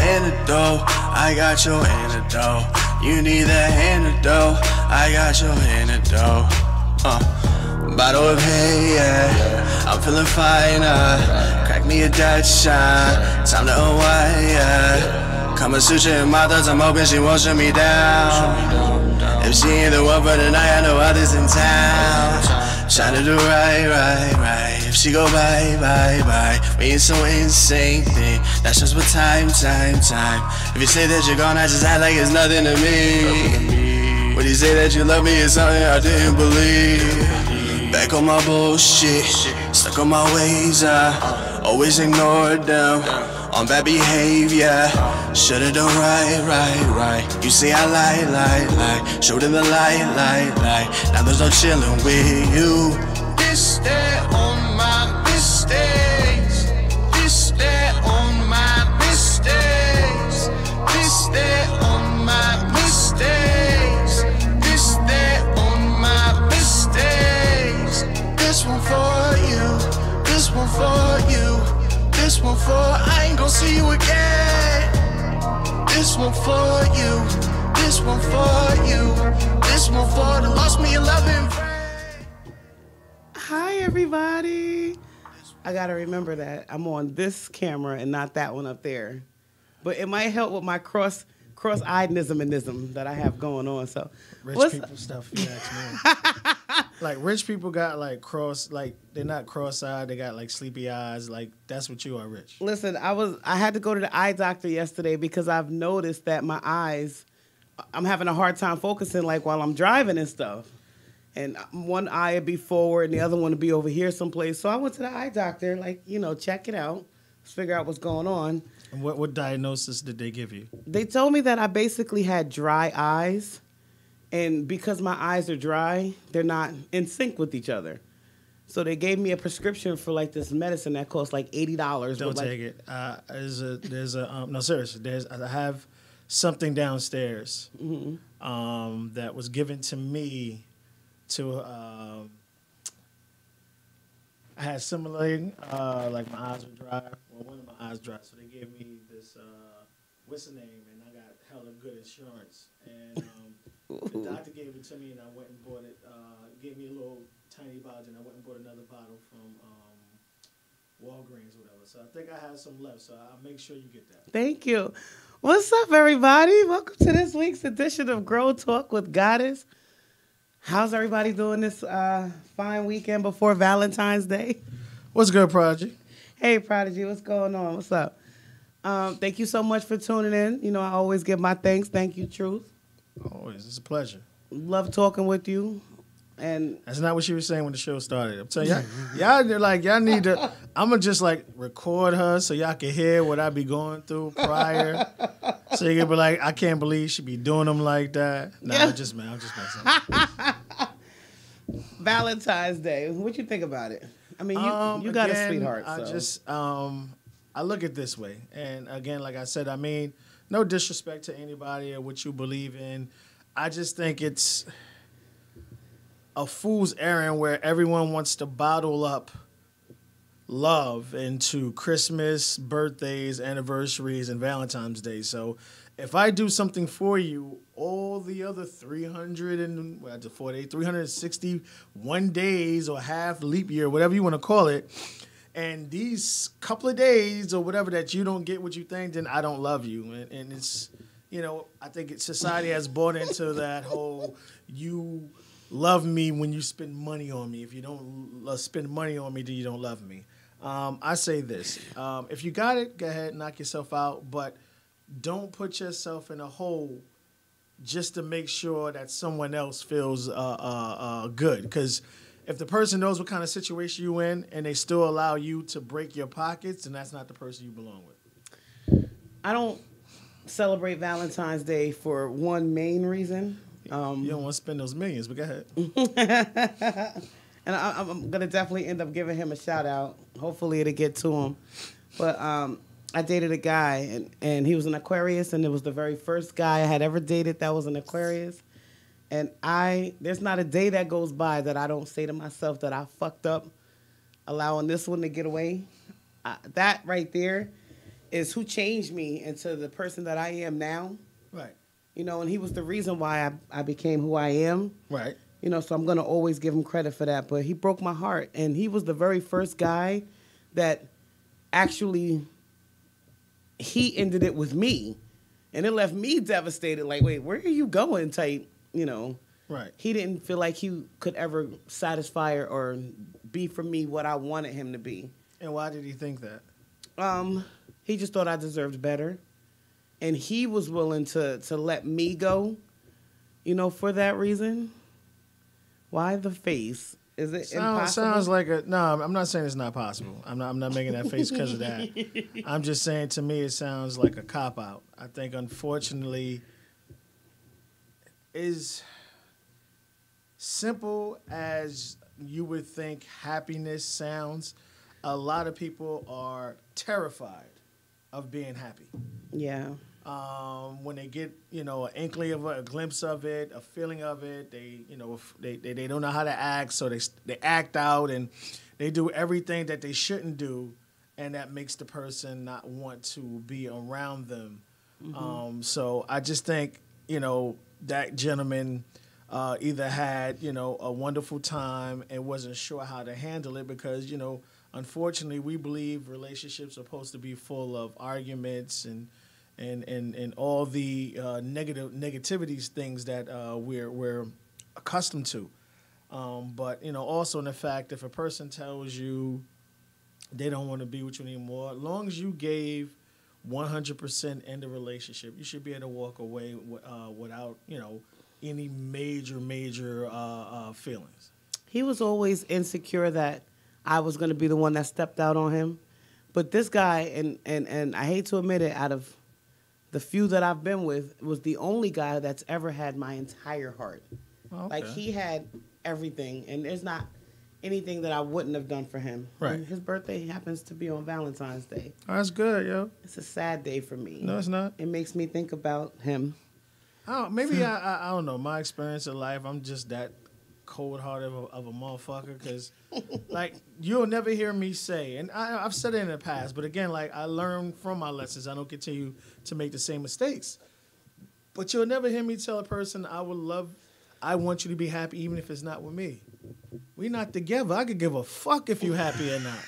antidote, I got your antidote. You need that antidote, I got your antidote. Bottle of hay, yeah. I'm feeling fine, crack me a Dutch shot. Time to unwind, yeah. Kama Sutra in my thoughts, I'm hoping she won't shut me down. If she ain't the one for the night, I know others in town. Trying to do right. If she go bye. We ain't so insane thing. That's just what time. If you say that you're gone, I just act like it's nothing to me. When you say that you love me, it's something I didn't believe. Back on my bullshit, stuck on my ways, always ignored them. On bad behavior, should've done right. You say I lie. Showed in the light. Now there's no chillin' with you. This, that, on my mistakes. This, that, on my mistakes. This, that, on my mistakes. This, that, on my mistakes. This one for you. This one for you. This one for I ain't gon' see you again. This one for you. This one for you. This one for the lost me a loving friend. Hi everybody. I gotta remember that I'm on this camera and not that one up there. But it might help with my cross-eyednism that I have going on. So rich people stuff, you ask me. Like rich people got like they're not cross-eyed, they got like sleepy eyes. Like that's what you are, Rich. Listen, I had to go to the eye doctor yesterday because I've noticed that my eyes, I'm having a hard time focusing like while I'm driving and stuff. And one eye would be forward and the other one would be over here someplace. So I went to the eye doctor, check it out, figure out what's going on. And what diagnosis did they give you? They told me that I basically had dry eyes. And because my eyes are dry, they're not in sync with each other. So they gave me a prescription for like this medicine that costs like $80. Don't take it. No, seriously. I have something downstairs that was given to me to. I had similar, like my eyes were dry. Well, one of my eyes dry, so they gave me this. What's the name? And I got hella good insurance and. The doctor gave it to me, and I went and bought it. Gave me a little tiny bottle, and I went and bought another bottle from Walgreens or whatever. So I think I have some left, so I'll make sure you get that. Thank you. What's up, everybody? Welcome to this week's edition of Grow Talk with Goddess. How's everybody doing this fine weekend before Valentine's Day? What's good, Prodigy? Hey, Prodigy, what's going on? What's up? Thank you so much for tuning in. You know, I always give my thanks. Thank you, Truth. Always. It's a pleasure. Love talking with you. And that's not what she was saying when the show started. I'm telling y'all need to, I'm going to just like record her so y'all can hear what I be going through prior. So you can be like, I can't believe she be doing them like that. Nah, I'm just messing. Valentine's Day. What you think about it? I mean, you got a sweetheart. I look at it this way. And again, like I said, I mean, no disrespect to anybody or what you believe in. I just think it's a fool's errand where everyone wants to bottle up love into Christmas, birthdays, anniversaries, and Valentine's Day. So if I do something for you, all the other 361 days or half leap year, whatever you want to call it, and these couple of days or whatever that you don't get what you think, then I don't love you. And it's, I think society has bought into that whole, you love me when you spend money on me. If you don't spend money on me, then you don't love me. I say this. If you got it, go ahead, knock yourself out. But don't put yourself in a hole just to make sure that someone else feels good. Because if the person knows what kind of situation you're in and they still allow you to break your pockets, then that's not the person you belong with. I don't celebrate Valentine's Day for one main reason. You don't want to spend those millions, but go ahead. And I'm going to definitely end up giving him a shout out. Hopefully it'll get to him. But I dated a guy, and he was an Aquarius, and it was the very first guy I had ever dated that was an Aquarius. And there's not a day that goes by that I don't say to myself that I fucked up allowing this one to get away. That right there is who changed me into the person that I am now. Right. You know, and he was the reason why I became who I am. Right. You know, so I'm going to always give him credit for that. But he broke my heart. And he was the very first guy that actually, he ended it with me. And it left me devastated. Like, wait, where are you going type, you know. Right. He didn't feel like he could ever satisfy or be for me what I wanted him to be. And why did he think that? He just thought I deserved better. And he was willing to let me go, you know, for that reason. Why the face? Is it impossible? Sounds like a... No, I'm not saying it's not possible. I'm not making that face because of that. I'm just saying, to me, it sounds like a cop-out. I think, unfortunately, is simple as you would think happiness sounds, a lot of people are terrified of being happy. Yeah. When they get, you know, an inkling of a glimpse of it, a feeling of it, they, you know, they don't know how to act, so they act out and they do everything that they shouldn't do, and that makes the person not want to be around them. Mm-hmm. So I just think, you know, that gentleman either had, you know, a wonderful time and wasn't sure how to handle it because, you know, unfortunately, we believe relationships are supposed to be full of arguments and all the negativities, things that we're accustomed to. But, you know, also in the fact, if a person tells you they don't want to be with you anymore, as long as you gave 100% in the relationship, you should be able to walk away without, you know, any major feelings. He was always insecure that I was going to be the one that stepped out on him. But this guy, and I hate to admit it, out of the few that I've been with, was the only guy that's ever had my entire heart. Okay. Like, he had everything, and there's not anything that I wouldn't have done for him. Right. And his birthday happens to be on Valentine's Day. Oh, that's good, yo. It's a sad day for me. No, it's not. It makes me think about him. Maybe I don't know. My experience in life, I'm just that cold-hearted of a motherfucker because, like, you'll never hear me say, and I've said it in the past, but again, like, I learn from my lessons. I don't continue to make the same mistakes. But you'll never hear me tell a person, I want you to be happy even if it's not with me. We're not together. I could give a fuck if you're happy or not.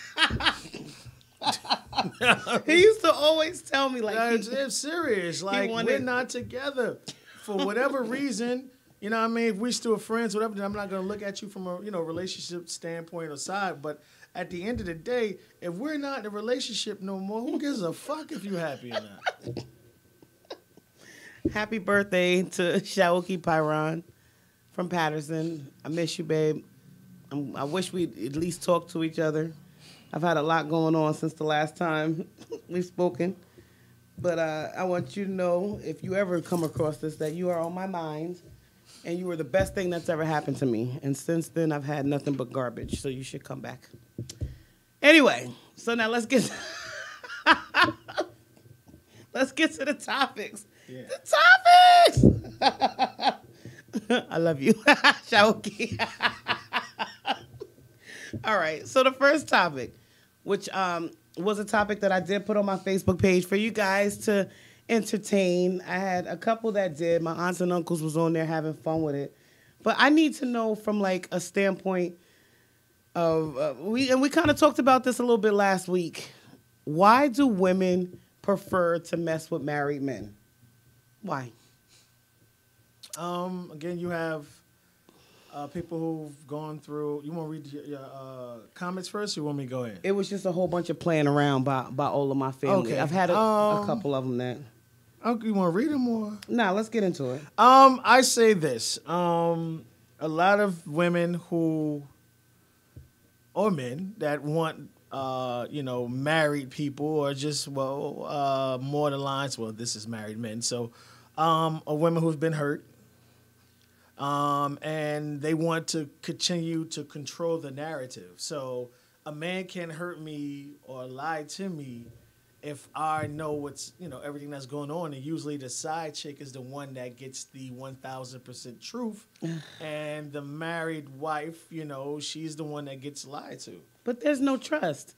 He used to always tell me, like, it's serious. Like, we're not together. For whatever reason, you know what I mean? If we're still friends, whatever, then I'm not going to look at you from a, you know, relationship standpoint or side. But at the end of the day, if we're not in a relationship no more, who gives a fuck if you're happy or not? Happy birthday to Shaoki Pyron from Patterson. I miss you, babe. I wish we'd at least talk to each other. I've had a lot going on since the last time we've spoken. But I want you to know, if you ever come across this, that you are on my mind, and you were the best thing that's ever happened to me. And since then, I've had nothing but garbage, so you should come back. Anyway, so now let's get to the topics. Yeah. The topics! I love you, Shaoki. All right, so the first topic, which was a topic that I did put on my Facebook page for you guys to entertain. I had a couple that did. My aunts and uncles was on there having fun with it. But I need to know from, like, a standpoint of, we kind of talked about this a little bit last week. Why do women prefer to mess with married men? Why? Again, you have people who've gone through. You want to read your comments first, or you want me to go in? It was just a whole bunch of playing around by all of my family. Okay. I've had a couple of them that. Okay, you want to read them or? Nah, let's get into it. I say this. A lot of women who, or men that want, you know, married people, or just, more the lines. Well, this is married men. So, a women who've been hurt. And they want to continue to control the narrative. So a man can hurt me or lie to me if I know what's, you know, everything that's going on. And usually the side chick is the one that gets the 1,000% truth. And the married wife, you know, she's the one that gets lied to. But there's no trust.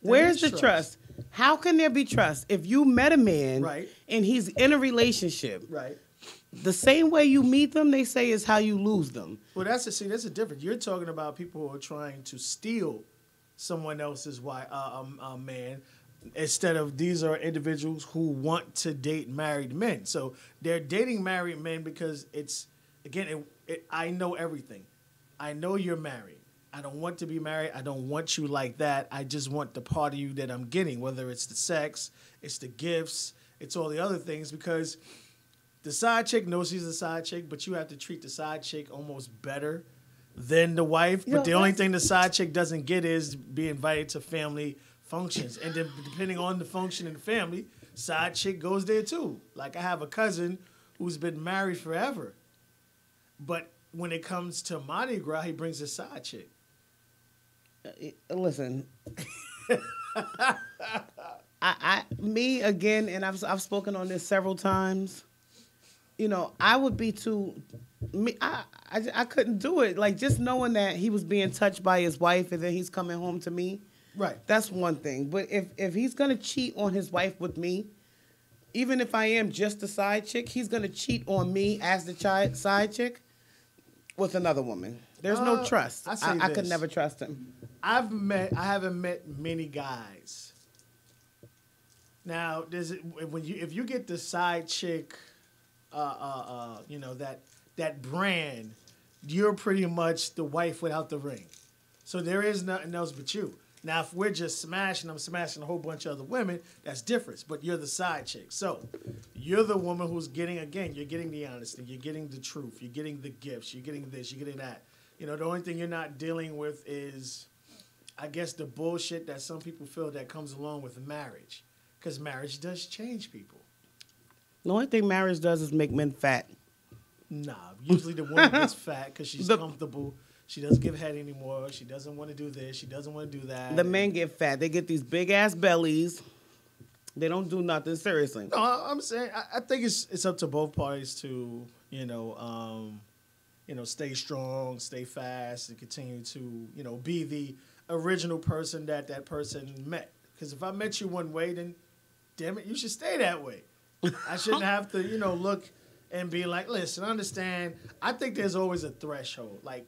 Where's the trust? How can there be trust if you met a man Right. and he's in a relationship? Right. The same way you meet them, they say, is how you lose them. Well, that's a difference. You're talking about people who are trying to steal someone else's man, instead of these are individuals who want to date married men. So they're dating married men because it's, again, I know everything. I know you're married. I don't want to be married. I don't want you like that. I just want the part of you that I'm getting, whether it's the sex, it's the gifts, it's all the other things, because the side chick knows she's a side chick, but you have to treat the side chick almost better than the wife. But the only thing the side chick doesn't get is be invited to family functions. And then depending on the function in the family, side chick goes there too. Like I have a cousin who's been married forever. But when it comes to Mardi Gras, he brings a side chick. Listen, me again, and I've spoken on this several times. You know, I would be too. I couldn't do it. Like just knowing that he was being touched by his wife and then he's coming home to me. Right. That's one thing. But if he's gonna cheat on his wife with me, even if I am just a side chick, he's gonna cheat on me as the side chick with another woman. There's no trust. I could never trust him. I haven't met many guys. Now, if you get the side chick, you know, that brand, you're pretty much the wife without the ring. So there is nothing else but you. Now, if we're just smashing, I'm smashing a whole bunch of other women, that's different. But you're the side chick. So you're the woman who's getting, again, you're getting the honesty, you're getting the truth, you're getting the gifts, you're getting this, you're getting that. You know, the only thing you're not dealing with is, I guess, the bullshit that some people feel that comes along with marriage. Because marriage does change people. The only thing marriage does is make men fat. Nah, usually the woman gets fat because she's comfortable. She doesn't give head anymore. She doesn't want to do this. She doesn't want to do that. The men get fat. They get these big-ass bellies. They don't do nothing, seriously. No, I'm saying, I think it's up to both parties to, stay strong, stay fast, and continue to, be the original person that person met. Because if I met you one way, then, damn it, you should stay that way. I shouldn't have to, look and be like, listen, understand, I think there's always a threshold, like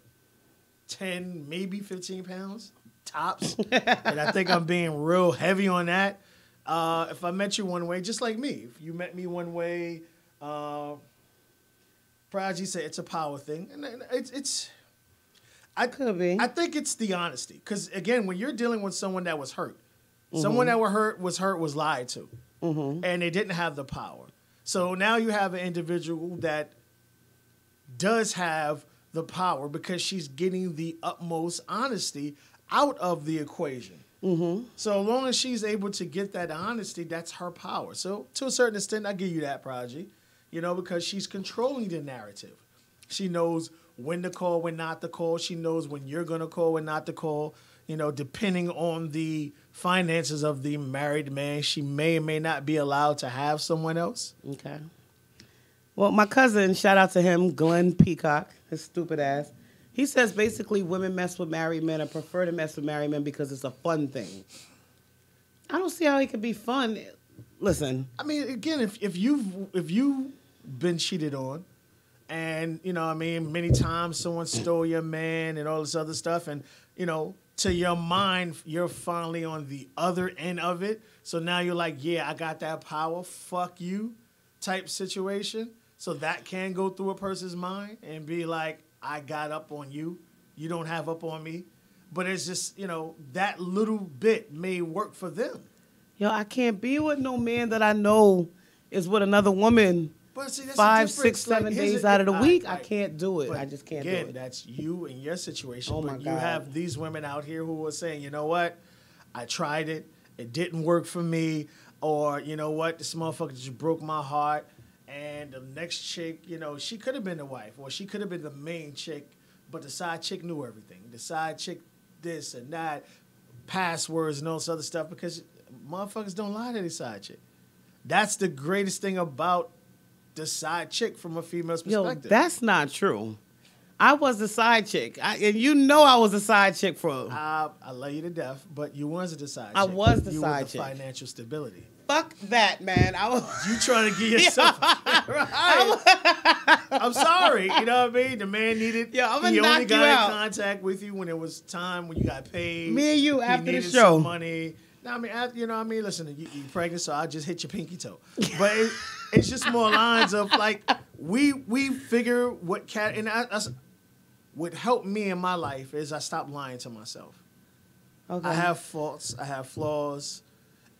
10, maybe 15 pounds, tops. And I think I'm being real heavy on that. If I met you one way, just like me, if you met me one way, Prodigy said it's a power thing. And Could be. I think it's the honesty. Because, again, when you're dealing with someone that was hurt, someone that was lied to, and they didn't have the power. So now you have an individual that does have the power because she's getting the utmost honesty out of the equation. So as long as she's able to get that honesty, that's her power. So to a certain extent, I give you that, Prodigy, because she's controlling the narrative. She knows when to call, when not to call. She knows when you're going to call, when not to call. Depending on the finances of the married man, she may or may not be allowed to have someone else. Okay. Well, my cousin, shout out to him, Glenn Peacock, his stupid ass. He says basically women mess with married men and prefer to mess with married men because it's a fun thing. I don't see how it could be fun. Listen. I mean, again, if you've been cheated on, and many times someone stole your man and all this other stuff, and to your mind, you're finally on the other end of it. So now you're like, yeah, I got that power. Fuck you, type situation. So that can go through a person's mind and be like, I got up on you. You don't have up on me. But it's just, that little bit may work for them. Yo, I can't be with no man that I know is with another woman but see, 5, 6, 7 days out of the week. Right. I can't do it. But I just can't again, do it. That's you and your situation. Oh, but my you God. have these women out here who are saying, you know what? I tried it. It didn't work for me. Or, you know what? This motherfucker just broke my heart. And the next chick, she could have been the wife. Or she could have been the main chick. But the side chick knew everything. The side chick this and that. Passwords and all this other stuff. Because motherfuckers don't lie to their side chick. That's the greatest thing about the side chick from a female's perspective. Yo, that's not true. I was the side chick, and you know I was a side chick for. I love you to death, but you wasn't the side chick. I was the you side were the chick. Financial stability. Fuck that, man. I was. You trying to get yourself right. I'm sorry. You know what I mean? The man needed. Yeah, I'm gonna he knock only you got out. in contact with you when it was time when you got paid. Me and you He after the needed show. some money. No, I mean, you know what I mean? Listen, you pregnant, so I just hit your pinky toe. But it's just more lines of like we figure what what helped me in my life is I stopped lying to myself. Okay. I have faults, I have flaws,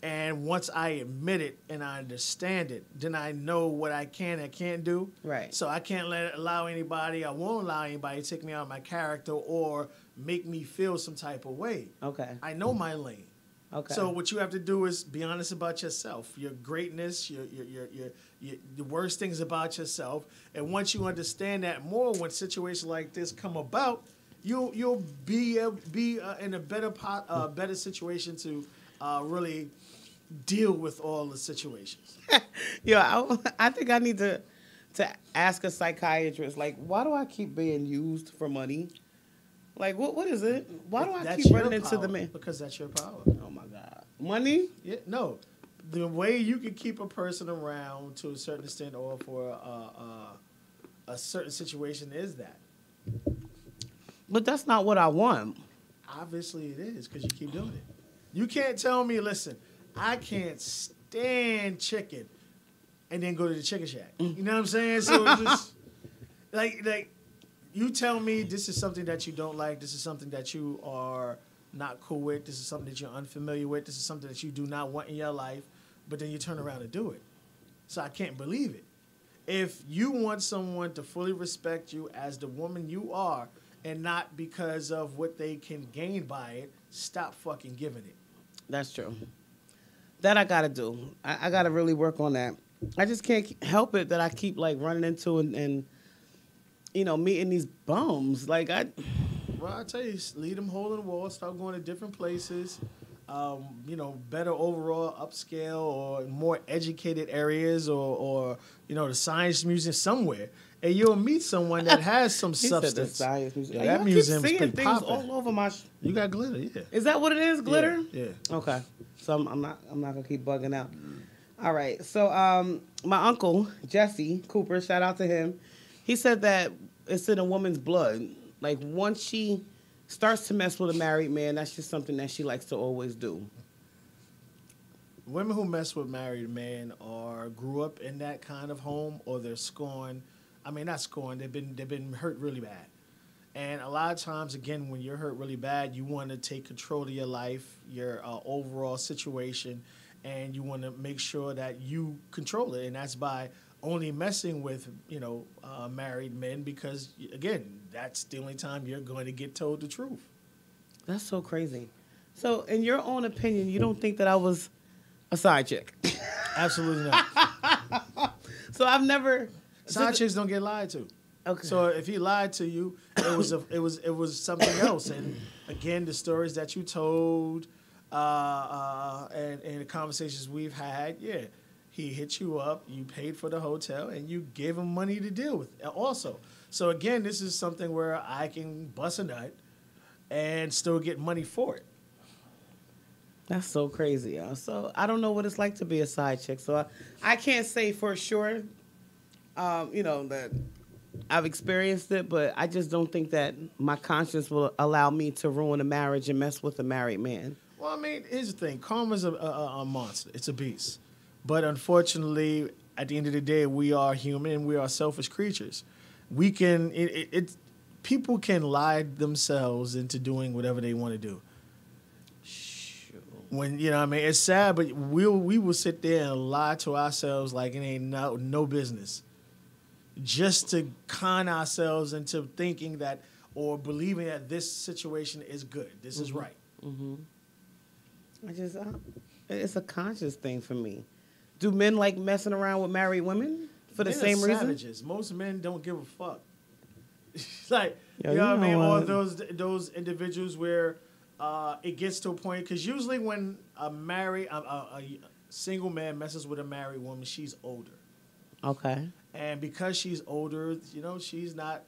and once I admit it and I understand it, then I know what I can and can't do. Right. So I can't allow anybody, I won't allow anybody to take me out of my character or make me feel some type of way. Okay. I know my lane. Okay. So what you have to do is be honest about yourself, your greatness, your the worst things about yourself, and once you understand that more, when situations like this come about, you'll be in a better situation to really deal with all the situations. Yeah, I think I need to ask a psychiatrist, like, why do I keep being used for money? Like, what is it? Why do I That's keep your running into the power, man? because that's your power. Oh my God, money? Yeah, no. The way you can keep a person around to a certain extent or for a certain situation is that. But that's not what I want. Obviously it is, because you keep doing it. You can't tell me, listen, I can't stand chicken and then go to the chicken shack. You know what I'm saying? So it's just like you tell me this is something that you don't like, this is something that you are not cool with, this is something that you're unfamiliar with, this is something that you do not want in your life, but then you turn around and do it. So I can't believe it. If you want someone to fully respect you as the woman you are and not because of what they can gain by it, stop fucking giving it. That's true. That I gotta do. I gotta really work on that. I just can't help it that I keep like running into and you know, meeting these bums. Like Well, I tell you, leave them hole in the wall. Start going to different places. Better overall upscale or more educated areas, or the science museum somewhere, and you'll meet someone that has some he said the substance. science museum. Yeah, that I museum's keep seeing pretty things poppin'. all over my. You got glitter, yeah. Is that what it is? Glitter? Yeah. Okay. So I'm not gonna keep bugging out. All right. So my uncle Jesse Cooper, shout out to him. He said that it's in a woman's blood. Like once she starts to mess with a married man, that's just something that she likes to always do. Women who mess with married men grew up in that kind of home, or they're scorned. I mean, not scorned. They've been hurt really bad. And a lot of times, again, when you're hurt really bad, you want to take control of your life, your overall situation, and you want to make sure that you control it. And that's by only messing with, married men, because, again, that's the only time you're going to get told the truth. That's so crazy. So, in your own opinion, you don't think that I was a side chick? Absolutely not. So I've never. Side chicks don't get lied to. Okay. So if he lied to you, it was something else. And again, the stories that you told, and the conversations we've had, yeah, he hit you up, you paid for the hotel, and you gave him money to deal with also. So again, this is something where I can bust a nut and still get money for it. That's so crazy, y'all. So I don't know what it's like to be a side chick. So I can't say for sure, that I've experienced it, but I just don't think that my conscience will allow me to ruin a marriage and mess with a married man. Well, I mean, here's the thing. Karma's a monster. It's a beast. But unfortunately, at the end of the day, we are human and we are selfish creatures. We can, people can lie themselves into doing whatever they want to do. When it's sad, but we will sit there and lie to ourselves like it ain't no business, just to con ourselves into thinking that or believing that this situation is good, this is right. Mm-hmm. It's a conscious thing for me. Do men like messing around with married women for the same reason? Savages. Most men don't give a fuck. Like Yo, you know what I mean, or what? those individuals where. It gets to a point, because usually when a single man messes with a married woman, she's older. Okay. And because she's older, she's not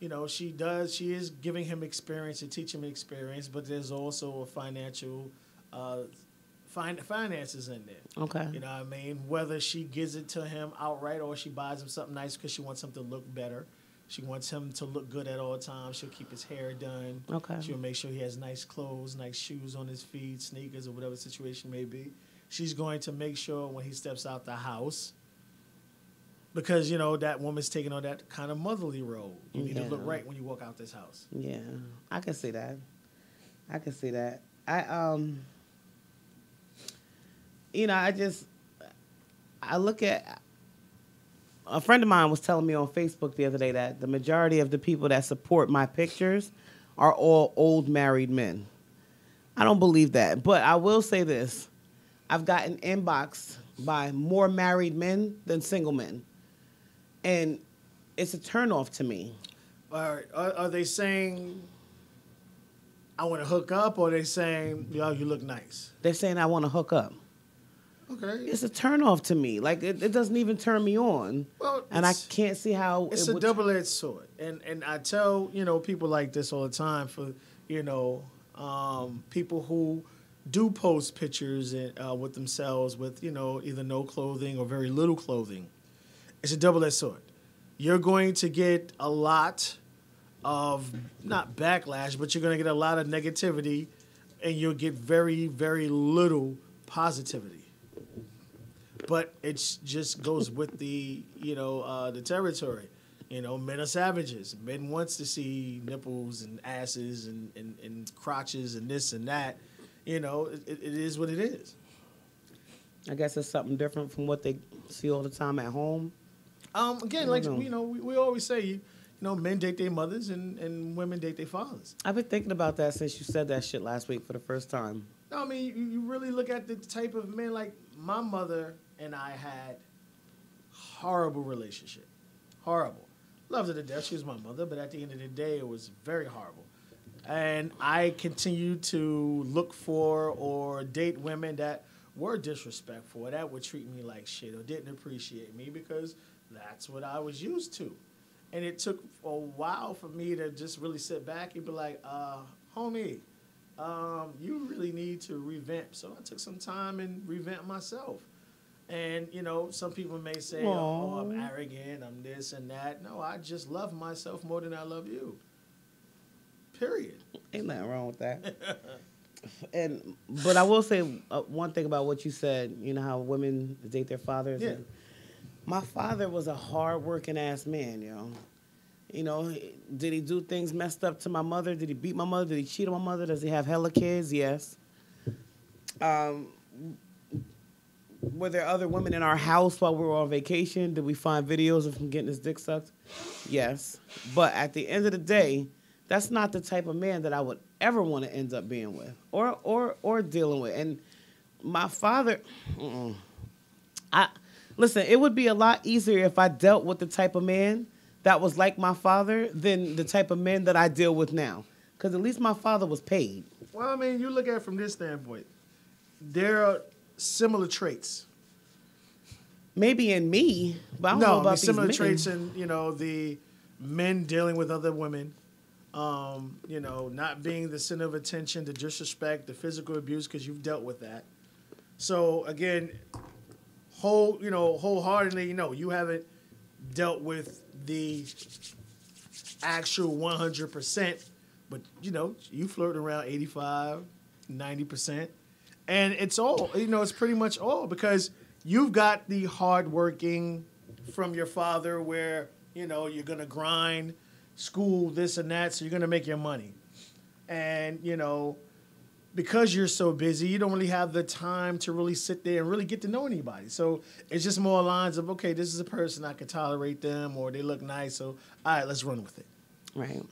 you know, she is giving him experience and teaching him experience, but there's also a financial finances in there. Okay. You know what I mean? Whether she gives it to him outright or she buys him something nice because she wants him to look better. She wants him to look good at all times. She'll keep his hair done. Okay. She'll make sure he has nice clothes, nice shoes on his feet, sneakers, or whatever the situation may be. She's going to make sure when he steps out the house, because, you know, that woman's taking on that kind of motherly role. You need to look right when you walk out this house. Yeah, I can see that. You know, I look at, a friend of mine was telling me on Facebook the other day that the majority of the people that support my pictures are all old married men. I don't believe that, but I will say this. I've gotten inboxed by more married men than single men. And it's a turnoff to me. Are they saying, I want to hook up, or are they saying, yo, you look nice? They're saying I want to hook up. Okay. It's a turnoff to me. Like, it doesn't even turn me on. Well, and I can't see how it's a double-edged sword. And I tell, you know, people like this all the time for, you know, people who do post pictures with themselves with, you know, either no clothing or very little clothing. It's a double-edged sword. You're going to get a lot of, not backlash, but you're going to get a lot of negativity, and you'll get very, very little positivity. But it just goes with the, you know, the territory. You know, men are savages. Men wants to see nipples and asses and crotches and this and that. You know, it is what it is. I guess it's something different from what they see all the time at home. Again, like, you know, we always say, you know, men date their mothers and women date their fathers. I've been thinking about that since you said that shit last week for the first time. No, I mean, you really look at the type of men, like my mother and I had horrible relationship. Horrible. Loved her to death. She was my mother, but at the end of the day, it was very horrible. And I continued to look for or date women that were disrespectful, or that would treat me like shit, or didn't appreciate me, because that's what I was used to. And it took a while for me to just really sit back and be like, homie, you really need to revamp. So I took some time and revamped myself. And, you know, some people may say, oh, I'm arrogant, I'm this and that. No, I just love myself more than I love you. Period. Ain't nothing wrong with that. But I will say one thing about what you said. You know how women date their fathers? Yeah. My father was a hard-working ass man, yo. You know, did he do things messed up to my mother? Did he beat my mother? Did he cheat on my mother? Does he have hella kids? Yes. Were there other women in our house while we were on vacation? Did we find videos of him getting his dick sucked? Yes. But at the end of the day, that's not the type of man that I would ever want to end up being with or dealing with. And my father, listen, it would be a lot easier if I dealt with the type of man that was like my father than the type of men that I deal with now. Because at least my father was paid. Well, I mean, you look at it from this standpoint. There are similar traits. Maybe in me, but I don't know about these similar men. traits in, you know, the men dealing with other women. You know, not being the center of attention, the disrespect, the physical abuse, because you've dealt with that. So again, wholeheartedly, you haven't dealt with the actual 100%, but you flirt around 85, 90%, and it's all, it's pretty much all because you've got the hardworking from your father, where you're gonna grind, school, this and that, so you're gonna make your money, and because you're so busy, you don't really have the time to really sit there and really get to know anybody. So it's just more lines of, okay, this is a person, I can tolerate them, or they look nice, so all right, let's run with it. Right.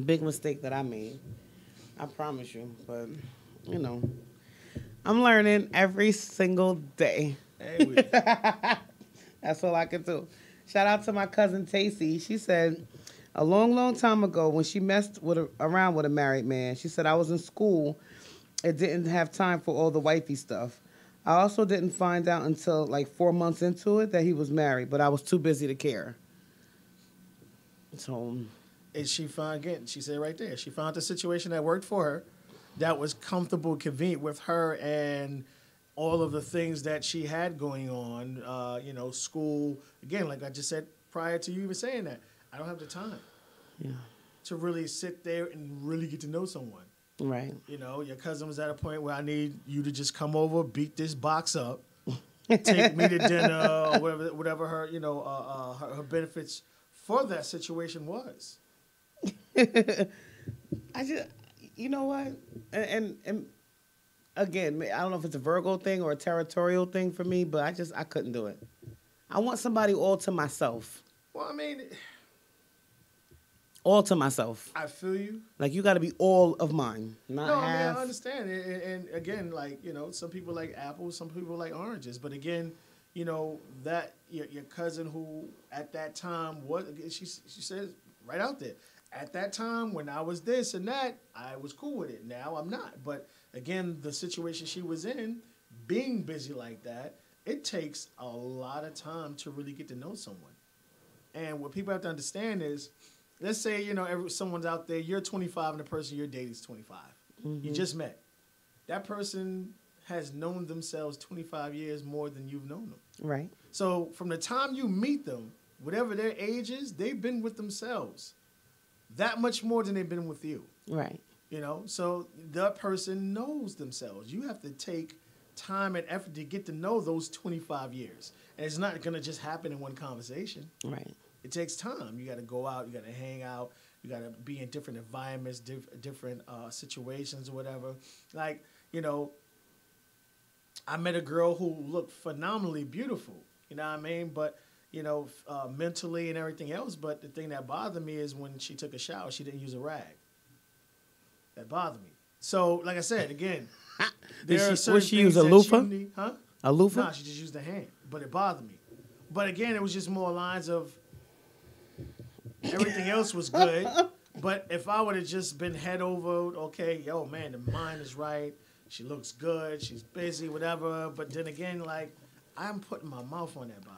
Big mistake that I made. I promise you. But, I'm learning every single day. Hey, That's all I can do. Shout out to my cousin Tacey. She said, a long, long time ago, when she messed around with a married man, she said, I was in school and didn't have time for all the wifey stuff. I also didn't find out until like 4 months into it that he was married, but I was too busy to care. So, And she found, again, she said right there, she found the situation that worked for her, that was comfortable, convenient with her, and all of the things that she had going on, school. Again, like I just said prior to you even saying that, I don't have the time to really sit there and really get to know someone. right. Your cousin was at a point where I need you to just come over, beat this box up, take me to dinner, or whatever her, her benefits for that situation was. I just, you know what? And again, I don't know if it's a Virgo thing or a territorial thing for me, but I couldn't do it. I want somebody all to myself. Well, I mean, All to myself. I feel you. Like, you got to be all of mine, not No, half. I understand. And again, like, some people like apples, some people like oranges. But again, that your cousin who at that time was, she says right out there, at that time when I was this and that, I was cool with it. Now I'm not. But again, the situation she was in, being busy like that, it takes a lot of time to really get to know someone. And what people have to understand is, let's say, someone's out there, you're 25 and the person you're dating is 25. Mm-hmm. You just met. That person has known themselves 25 years more than you've known them. Right. So from the time you meet them, whatever their age is, they've been with themselves that much more than they've been with you. Right. So that person knows themselves. You have to take time and effort to get to know those 25 years. And it's not going to just happen in one conversation. Right. It takes time. You got to go out. You got to hang out. You got to be in different environments, different situations or whatever. Like, I met a girl who looked phenomenally beautiful. You know what I mean? But, mentally and everything else. But the thing that bothered me is when she took a shower, she didn't use a rag. That bothered me. So, like I said, again, Would she use a loofah? Huh? A loofah? No, she just used the hand. But it bothered me. But again, it was just more lines of everything else was good. But if I would have just been head over, okay, yo, man, the mind is right. She looks good. She's busy, whatever. But then again, like, I'm putting my mouth on that body.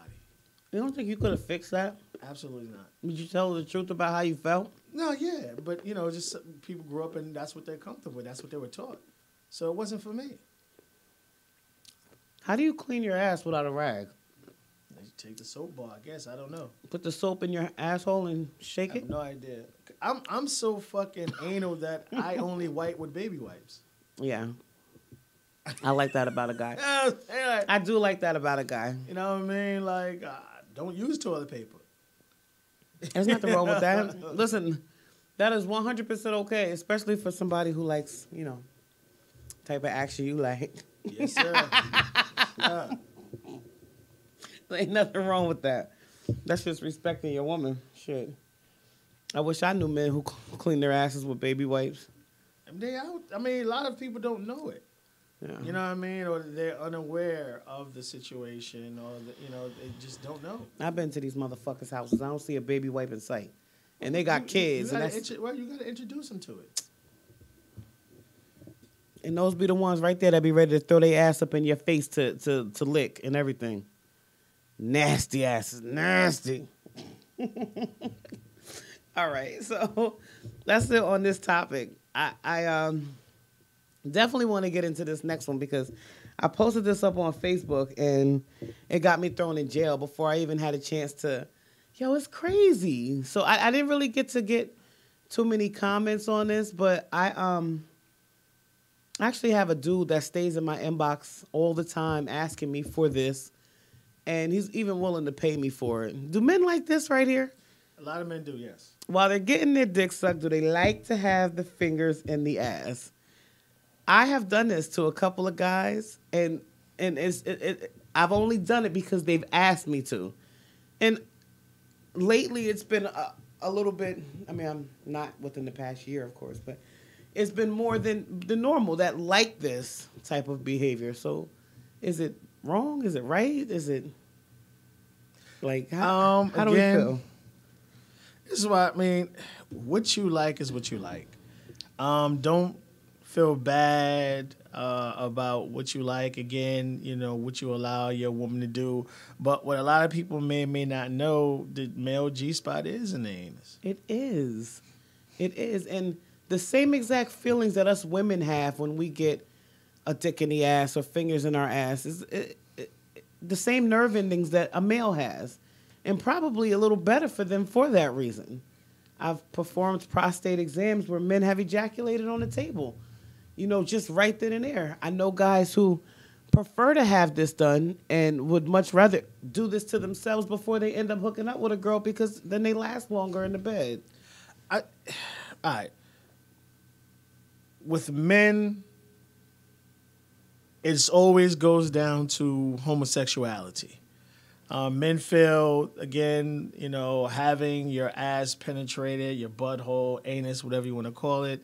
You don't think you could have fixed that? Absolutely not. Did you tell her the truth about how you felt? No, yeah. But, just people grew up and that's what they're comfortable with. That's what they were taught. So it wasn't for me. How do you clean your ass without a rag? You take the soap bar, I guess. I don't know. Put the soap in your asshole and shake I have it? no idea. I'm so fucking anal that I only wipe with baby wipes. Yeah. I like that about a guy. Yeah, I do like that about a guy. you know what I mean? Like, don't use toilet paper. There's nothing wrong with that. Listen, that is 100% okay, especially for somebody who likes, type of action you like. Yes, sir. Yeah. There ain't nothing wrong with that. That's just respecting your woman. Shit. I wish I knew men who clean their asses with baby wipes. I mean, a lot of people don't know it. Yeah. You know what I mean? Or they're unaware of the situation, or they just don't know. I've been to these motherfuckers' houses. I don't see a baby wipe in sight, and they got kids. You got to introduce them to it. And those be the ones right there that be ready to throw their ass up in your face to lick and everything. Nasty asses, nasty. All right, so that's it on this topic. I definitely want to get into this next one because I posted this up on Facebook and it got me thrown in jail before I even had a chance to. It's crazy. So I didn't really get too many comments on this, but I actually have a dude that stays in my inbox all the time asking me for this, and he's even willing to pay me for it. Do men like this right here? A lot of men do, yes. While they're getting their dick sucked, do they like to have the fingers in the ass? I have done this to a couple of guys, and I've only done it because they've asked me to. And lately it's been a little bit, I mean, I'm not within the past year, of course, but it's been more than the normal that like this type of behavior. So is it wrong? Is it right? Is it like, how do we feel? This is why, I mean, what you like is what you like. Don't feel bad about what you like. Again, what you allow your woman to do. But what a lot of people may or may not know, the male G-spot is in the anus. It is. It is. And the same exact feelings that us women have when we get a dick in the ass or fingers in our ass is the same nerve endings that a male has. And probably a little better for them for that reason. I've performed prostate exams where men have ejaculated on the table. Just right then and there. I know guys who prefer to have this done and would much rather do this to themselves before they end up hooking up with a girl because then they last longer in the bed. All right. With men, it always goes down to homosexuality. Men feel, again, having your ass penetrated, your butthole, anus, whatever you want to call it,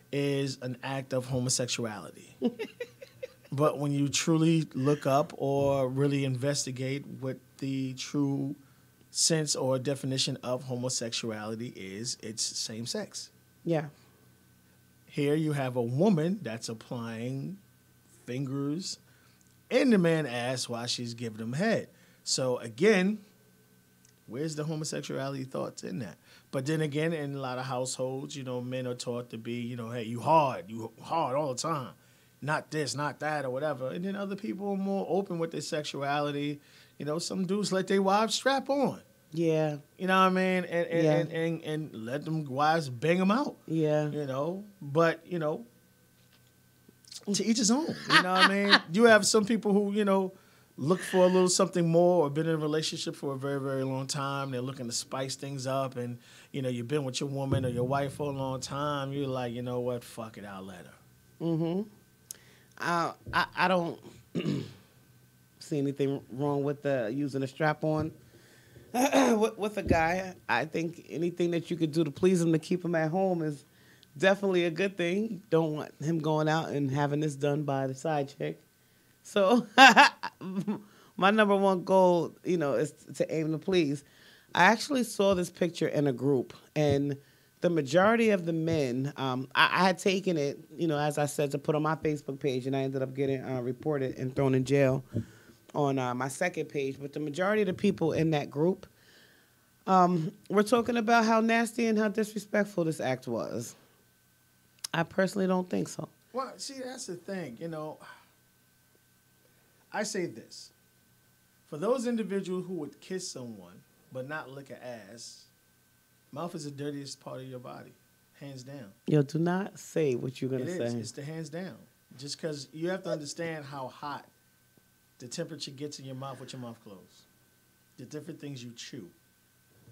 is an act of homosexuality. But when you truly look up or really investigate what the true sense or definition of homosexuality is, it's same sex. Yeah. Here you have a woman that's applying fingers in the man's ass while she's giving him head. So again, where's the homosexuality thoughts in that? But then again, in a lot of households, men are taught to be, hey, you hard all the time. Not this, not that, or whatever. And then other people are more open with their sexuality. Some dudes let their wives strap on. Yeah. You know what I mean? And let them wives bang them out. Yeah. But, to each his own. You know what I mean? You have some people who, look for a little something more or been in a relationship for a very, very long time. They're looking to spice things up. And, you've been with your woman or your wife for a long time. You're like, you know what? Fuck it. I'll let her. Mm-hmm. I don't see anything wrong with using a strap-on with a guy. I think anything that you could do to please him to keep him at home is definitely a good thing. You don't want him going out and having this done by the side chick. So my number one goal, is to aim to please. I actually saw this picture in a group, and the majority of the men, I had taken it, as I said, to put on my Facebook page, and I ended up getting reported and thrown in jail on my second page. But the majority of the people in that group were talking about how nasty and how disrespectful this act was. I personally don't think so. Well, see, that's the thing, I say this. For those individuals who would kiss someone but not lick an ass, mouth is the dirtiest part of your body, hands down. Yo, do not say what you're going to say. It is. It's the hands down. Just because you have to understand how hot the temperature gets in your mouth with your mouth closed. The different things you chew.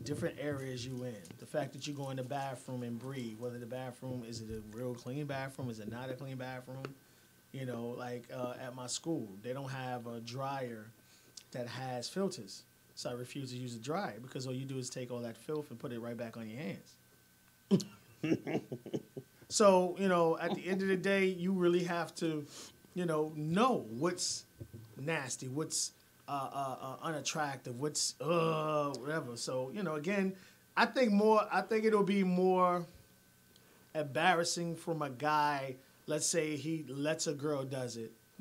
Different areas you in. The fact that you go in the bathroom and breathe. Whether the bathroom, is it a real clean bathroom? Is it not a clean bathroom? At my school, they don't have a dryer that has filters. So I refuse to use a dryer because all you do is take all that filth and put it right back on your hands. So, at the end of the day, you really have to, know what's nasty, what's unattractive, what's whatever. So, again, I think it'll be more embarrassing from a guy. Let's say he lets a girl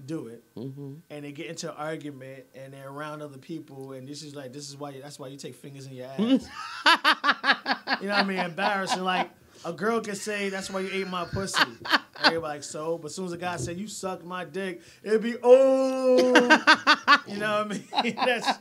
do it, and they get into an argument, and they're around other people, and that's why you take fingers in your ass. You know what I mean? Embarrassing. Like a girl can say, "That's why you ate my pussy." Everybody like, so, but as soon as a guy said, "You sucked my dick," it'd be, oh, you know what I mean? That's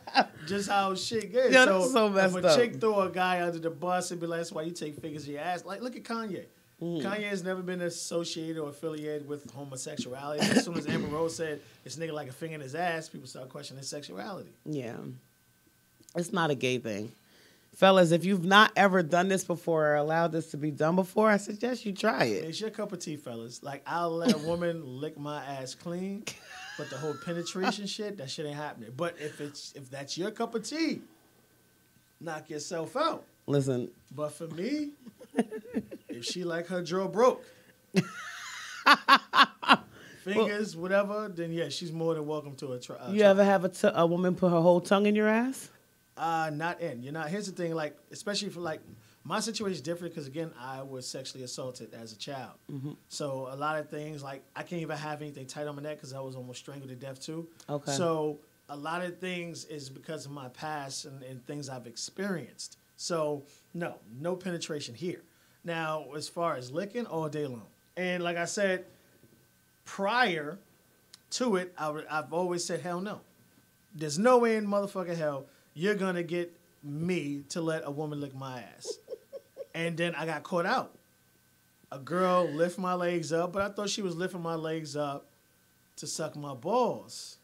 just how shit gets. Yeah, that's so messed if up. a chick throw a guy under the bus, it'd be like, "That's why you take fingers in your ass." Like, look at Kanye. Kanye has never been associated or affiliated with homosexuality. As soon as Amber Rose said, "This nigga like a finger in his ass," people start questioning his sexuality. Yeah. It's not a gay thing. Fellas, if you've not ever done this before or allowed this to be done before, I suggest you try it. It's your cup of tea, fellas. Like, I'll let a woman lick my ass clean, but the whole penetration shit, that shit ain't happening. But if that's your cup of tea, knock yourself out. Listen. But for me, if she like her drill broke, fingers, whatever, then yeah, she's more than welcome to a try. You ever have a woman put her whole tongue in your ass? Not in. Here's the thing, like, especially for like My situation is different because, again, I was sexually assaulted as a child. So a lot of things, like, I can't even have anything tight on my neck because I was almost strangled to death, too. Okay. So a lot of things is because of my past and things I've experienced. So, no penetration here. Now, as far as licking, all day long. And like I said, prior to it, I've always said, hell no. There's no way in motherfucking hell you're going to get me to let a woman lick my ass. And then I got caught out. A girl lift my legs up, but I thought she was lifting my legs up to suck my balls.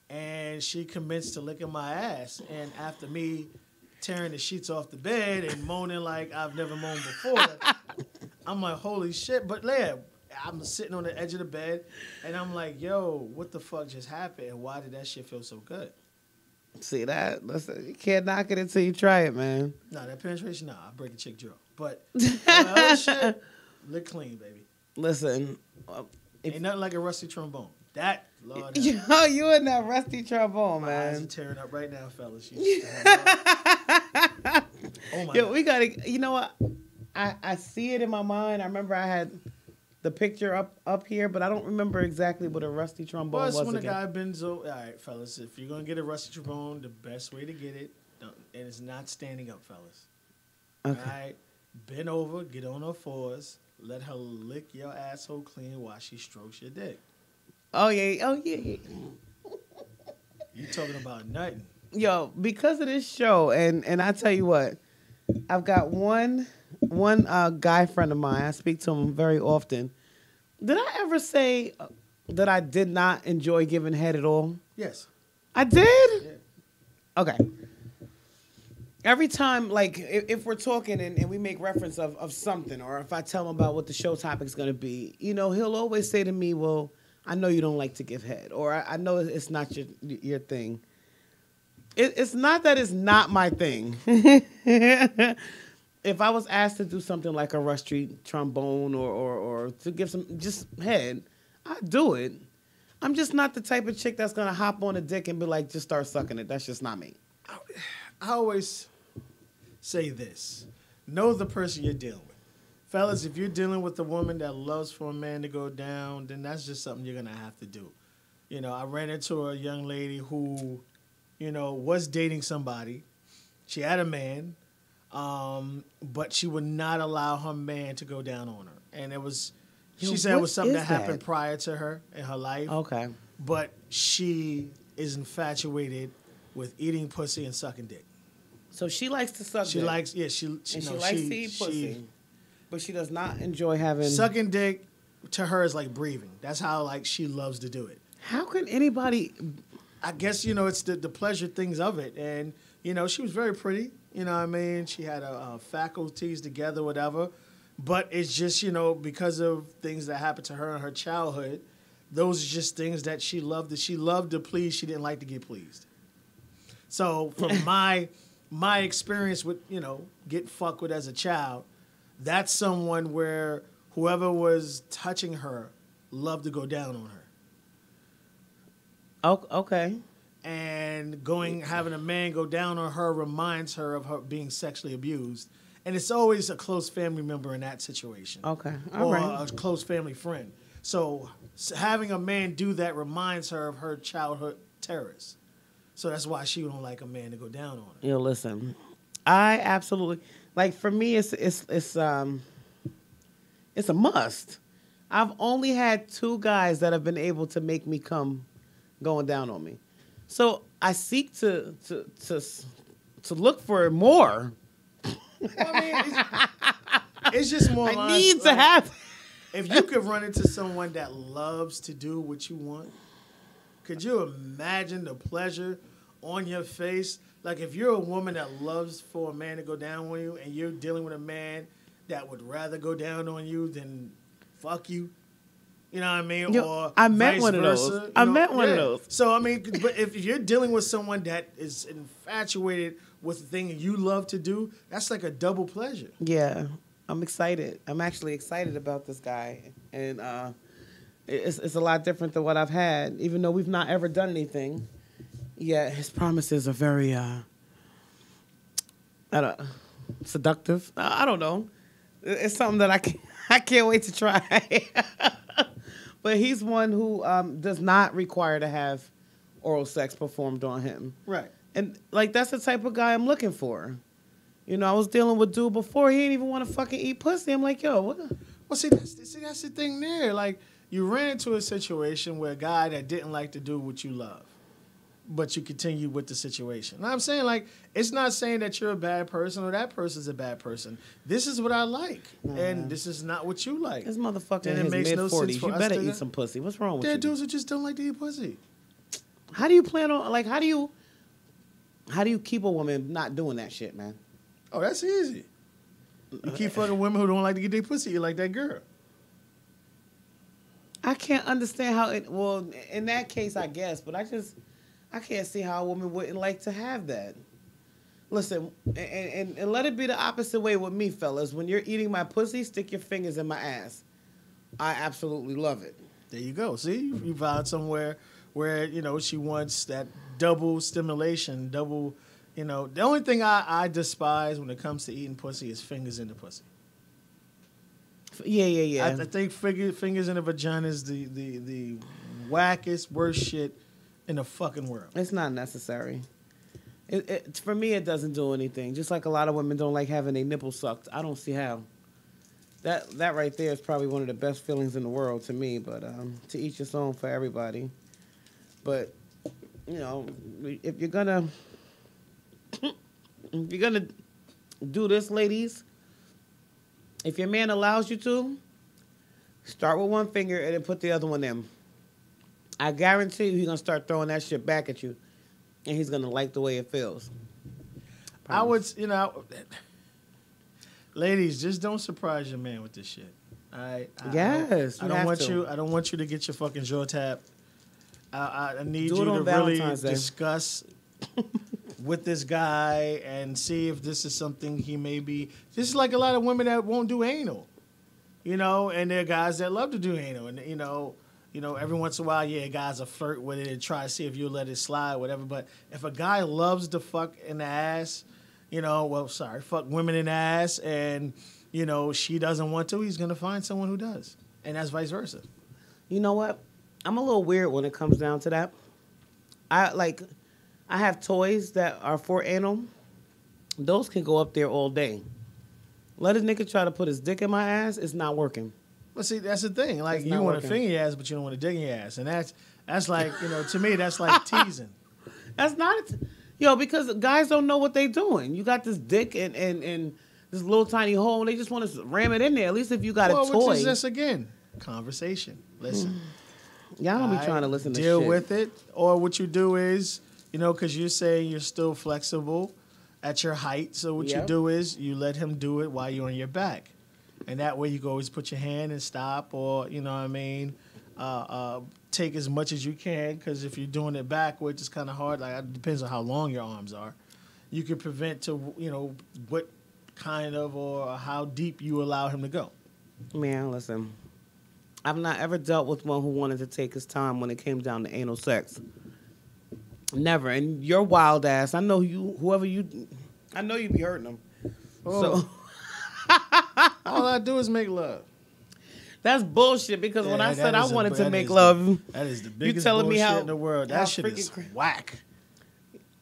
And she commenced to licking my ass. And after me tearing the sheets off the bed and moaning like I've never moaned before, I'm like, holy shit. But yeah, I'm sitting on the edge of the bed, and I'm like, yo, what the fuck just happened? And why did that shit feel so good? See that? Listen, you can't knock it until you try it, man. No, that penetration, I break a chick jaw. But other shit, lick clean, baby. Listen, Ain't nothing like a rusty trombone. That, Lord. yo, you in that rusty trombone, My eyes are man. tearing up right now, fellas. Oh my Yo, God. we gotta. You know what? I see it in my mind. I remember I had the picture up here, but I don't remember exactly what a rusty trombone Well, it's was when a again. guy bends over. All right, fellas, if you're going to get a rusty trombone, the best way to get it, and it's not standing up, fellas. Okay. All right? Bend over, get on her fours, let her lick your asshole clean while she strokes your dick. Oh yeah. You talking about nothing. Yo, because of this show, and I tell you what, I've got one guy friend of mine. I speak to him very often. Did I ever say that I did not enjoy giving head at all? Yes. I did? Yeah. Okay. Every time, like, if we're talking and we make reference of something, or if I tell him about what the show topic's going to be, you know, he'll always say to me, well, I know you don't like to give head, or I know it's not your thing. It's not that it's not my thing. If I was asked to do something like a rusty trombone or to give some just head, I'd do it. I'm just not the type of chick that's gonna hop on a dick and be like, just start sucking it. That's just not me. I always say this. Know the person you're dealing with. Fellas, if you're dealing with a woman that loves for a man to go down, then that's just something you're going to have to do. You know, I ran into a young lady who, you know, was dating somebody. She had a man, but she would not allow her man to go down on her. And it was, she said it was something that happened prior to her in her life. Okay. But she is infatuated with eating pussy and sucking dick. So she likes to suck She dick. likes, yeah, she and she no, likes to eat pussy. But she does not enjoy having... Sucking dick to her is like breathing. That's how, like, she loves to do it. How can anybody... I guess, you know, it's the pleasure things of it. And, you know, she was very pretty. You know what I mean? She had faculties together, whatever. But it's just, you know, because of things that happened to her in her childhood, those are just things that she loved. That she loved to please. She didn't like to get pleased. So from my experience with, you know, getting fucked with as a child, that's someone where whoever was touching her loved to go down on her. Oh, okay. And having a man go down on her reminds her of her being sexually abused. And it's always a close family member in that situation. Okay. Or All right. a close family friend. So having a man do that reminds her of her childhood terrors. So that's why she don't like a man to go down on her. Yo, listen. I absolutely... Like, for me, it's a must. I've only had 2 guys that have been able to make me come going down on me. So I seek to look for more. I mean, it's just more. I need to have. If you could run into someone that loves to do what you want, could you imagine the pleasure on your face? Like, if you're a woman that loves for a man to go down on you, and you're dealing with a man that would rather go down on you than fuck you, you know what I mean? Yo, or I met vice one of versa, those. you I know? met one of Yeah. those. So, I mean, but if you're dealing with someone that is infatuated with the thing you love to do, that's like a double pleasure. Yeah, I'm excited. I'm actually excited about this guy, and it's a lot different than what I've had. Even though we've not ever done anything, yeah, his promises are very seductive. I don't know. It's something that I can't wait to try. But he's one who does not require to have oral sex performed on him. Right. And, like, that's the type of guy I'm looking for. You know, I was dealing with dude before. He didn't even want to fucking eat pussy. I'm like, yo, what the... Well, that's the thing there. Like, you ran into a situation where a guy that didn't like to do what you love, but you continue with the situation. And I'm saying, like, it's not saying that you're a bad person or that person's a bad person. This is what I like, and this is not what you like. This motherfucker Then in it his makes no sense mid-40s. for You us better to- eat some pussy. What's wrong with There are you? dudes who just don't like to eat pussy. How do you plan on, like, how do you keep a woman not doing that shit, man? Oh, that's easy. You keep fucking women who don't like to get their pussy. You like that girl. I can't understand how it, well, in that case, I guess, but I can't see how a woman wouldn't like to have that. Listen, and let it be the opposite way with me, fellas. When you're eating my pussy, stick your fingers in my ass. I absolutely love it. There you go. See, you found somewhere where, you know, she wants that double stimulation, double, you know. The only thing I despise when it comes to eating pussy is fingers in the pussy. Yeah. I think fingers in the vagina is the wackest, worst shit in the fucking world. It's not necessary. For me, it doesn't do anything. Just like a lot of women don't like having their nipples sucked. I don't see how. That right there is probably one of the best feelings in the world to me. But to each its own for everybody. But you know, if you're gonna do this, ladies, if your man allows you to, start with one finger and then put the other one in. I guarantee you he's going to start throwing that shit back at you. And he's going to like the way it feels. I would, you know, ladies, just don't surprise your man with this shit. All right? Yes, I don't want you to get your fucking jaw tapped. I need Do you it to on really Valentine's Day. discuss with this guy and see if this is something he may be. Just like a lot of women that won't do anal, you know, and there are guys that love to do anal, and you know, every once in a while, yeah, guys will flirt with it and try to see if you'll let it slide, whatever. But if a guy loves to fuck in the ass, you know, fuck women in the ass, and you know she doesn't want to, he's gonna find someone who does, and that's vice versa. You know what? I'm a little weird when it comes down to that. I have toys that are for anal. Those can go up there all day. Let a nigga try to put his dick in my ass, it's not working. Well, see, that's the thing. Like, It's you not want working. to finger your ass, but you don't want to dig in your ass, and that's like, you know, to me, that's like teasing. That's not because guys don't know what they doing. You got this dick and this little tiny hole, and they just want to ram it in there. At least if you got a toy. Which is just, again, conversation. Listen. Y'all don't be Alright, trying to listen to deal shit. with it, or what you do is, you know, because you're saying you're still flexible at your height. So what you Yep. do is you let him do it while you're on your back, and that way you can always put your hand and stop, or you know what I mean, take as much as you can. Because if you're doing it backwards, it's kind of hard. Like, it depends on how long your arms are. You can prevent to, you know, what kind of or how deep you allow him to go. Man, listen. I've not ever dealt with one who wanted to take his time when it came down to anal sex. Never. And your wild ass, I know you be hurting them. Oh. So All I do is make love. that's bullshit because when Yeah, I said that I is wanted to that make is love, That is the biggest telling me bullshit how- in the world. how That shit is freaking whack.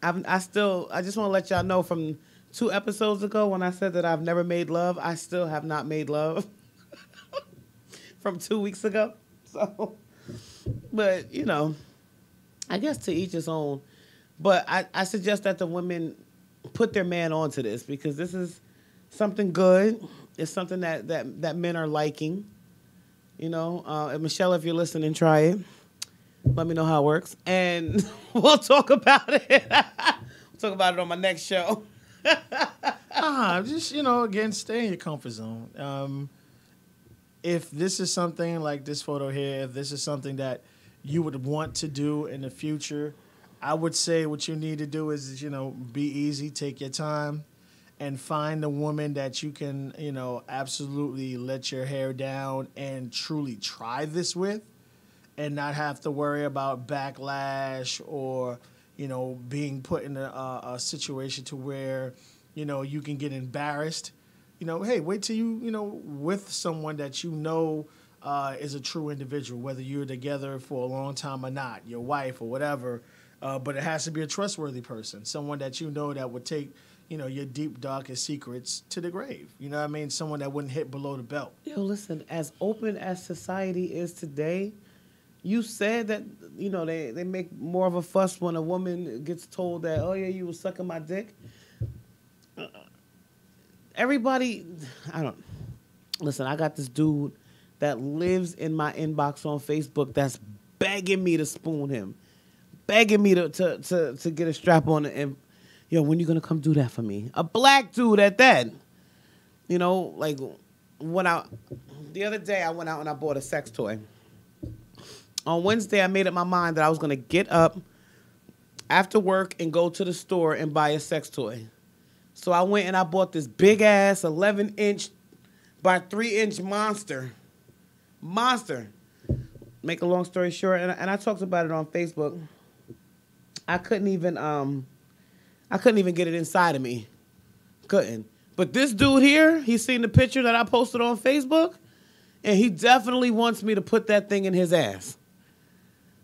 I just want to let y'all know from 2 episodes ago when I said that I've never made love, I still have not made love. From 2 weeks ago. So, but, you know, I guess to each his own. But I suggest that the women put their man onto this because this is something good. It's something that men are liking. You know, and Michelle, if you're listening, try it. Let me know how it works. And we'll talk about it. We'll talk about it on my next show. Just, you know, again, stay in your comfort zone. If this is something like this photo here, if this is something that you would want to do in the future, I would say what you need to do is, you know, be easy, take your time, and find a woman that you can, you know, absolutely let your hair down and truly try this with, and not have to worry about backlash or, you know, being put in a situation to where you can get embarrassed. Hey, wait till you with someone that is a true individual, whether you're together for a long time or not, your wife or whatever. But it has to be a trustworthy person, someone that that would take, your deep, darkest secrets to the grave. You know what I mean? Someone that wouldn't hit below the belt. Yo, listen, as open as society is today, you said that, they make more of a fuss when a woman gets told that, oh, yeah, you were sucking my dick. Everybody, listen, I got this dude that lives in my inbox on Facebook that's begging me to spoon him, begging me to get a strap on it. And, when you going to come do that for me? A black dude at that. Like the other day I went out and I bought a sex toy. On Wednesday, I made up my mind that I was going to get up after work and go to the store and buy a sex toy. So I went and I bought this big-ass 11-inch by 3-inch monster. Make a long story short, and I talked about it on Facebook. I couldn't even get it inside of me. Couldn't. But this dude here, he's seen the picture that I posted on Facebook, and he definitely wants me to put that thing in his ass.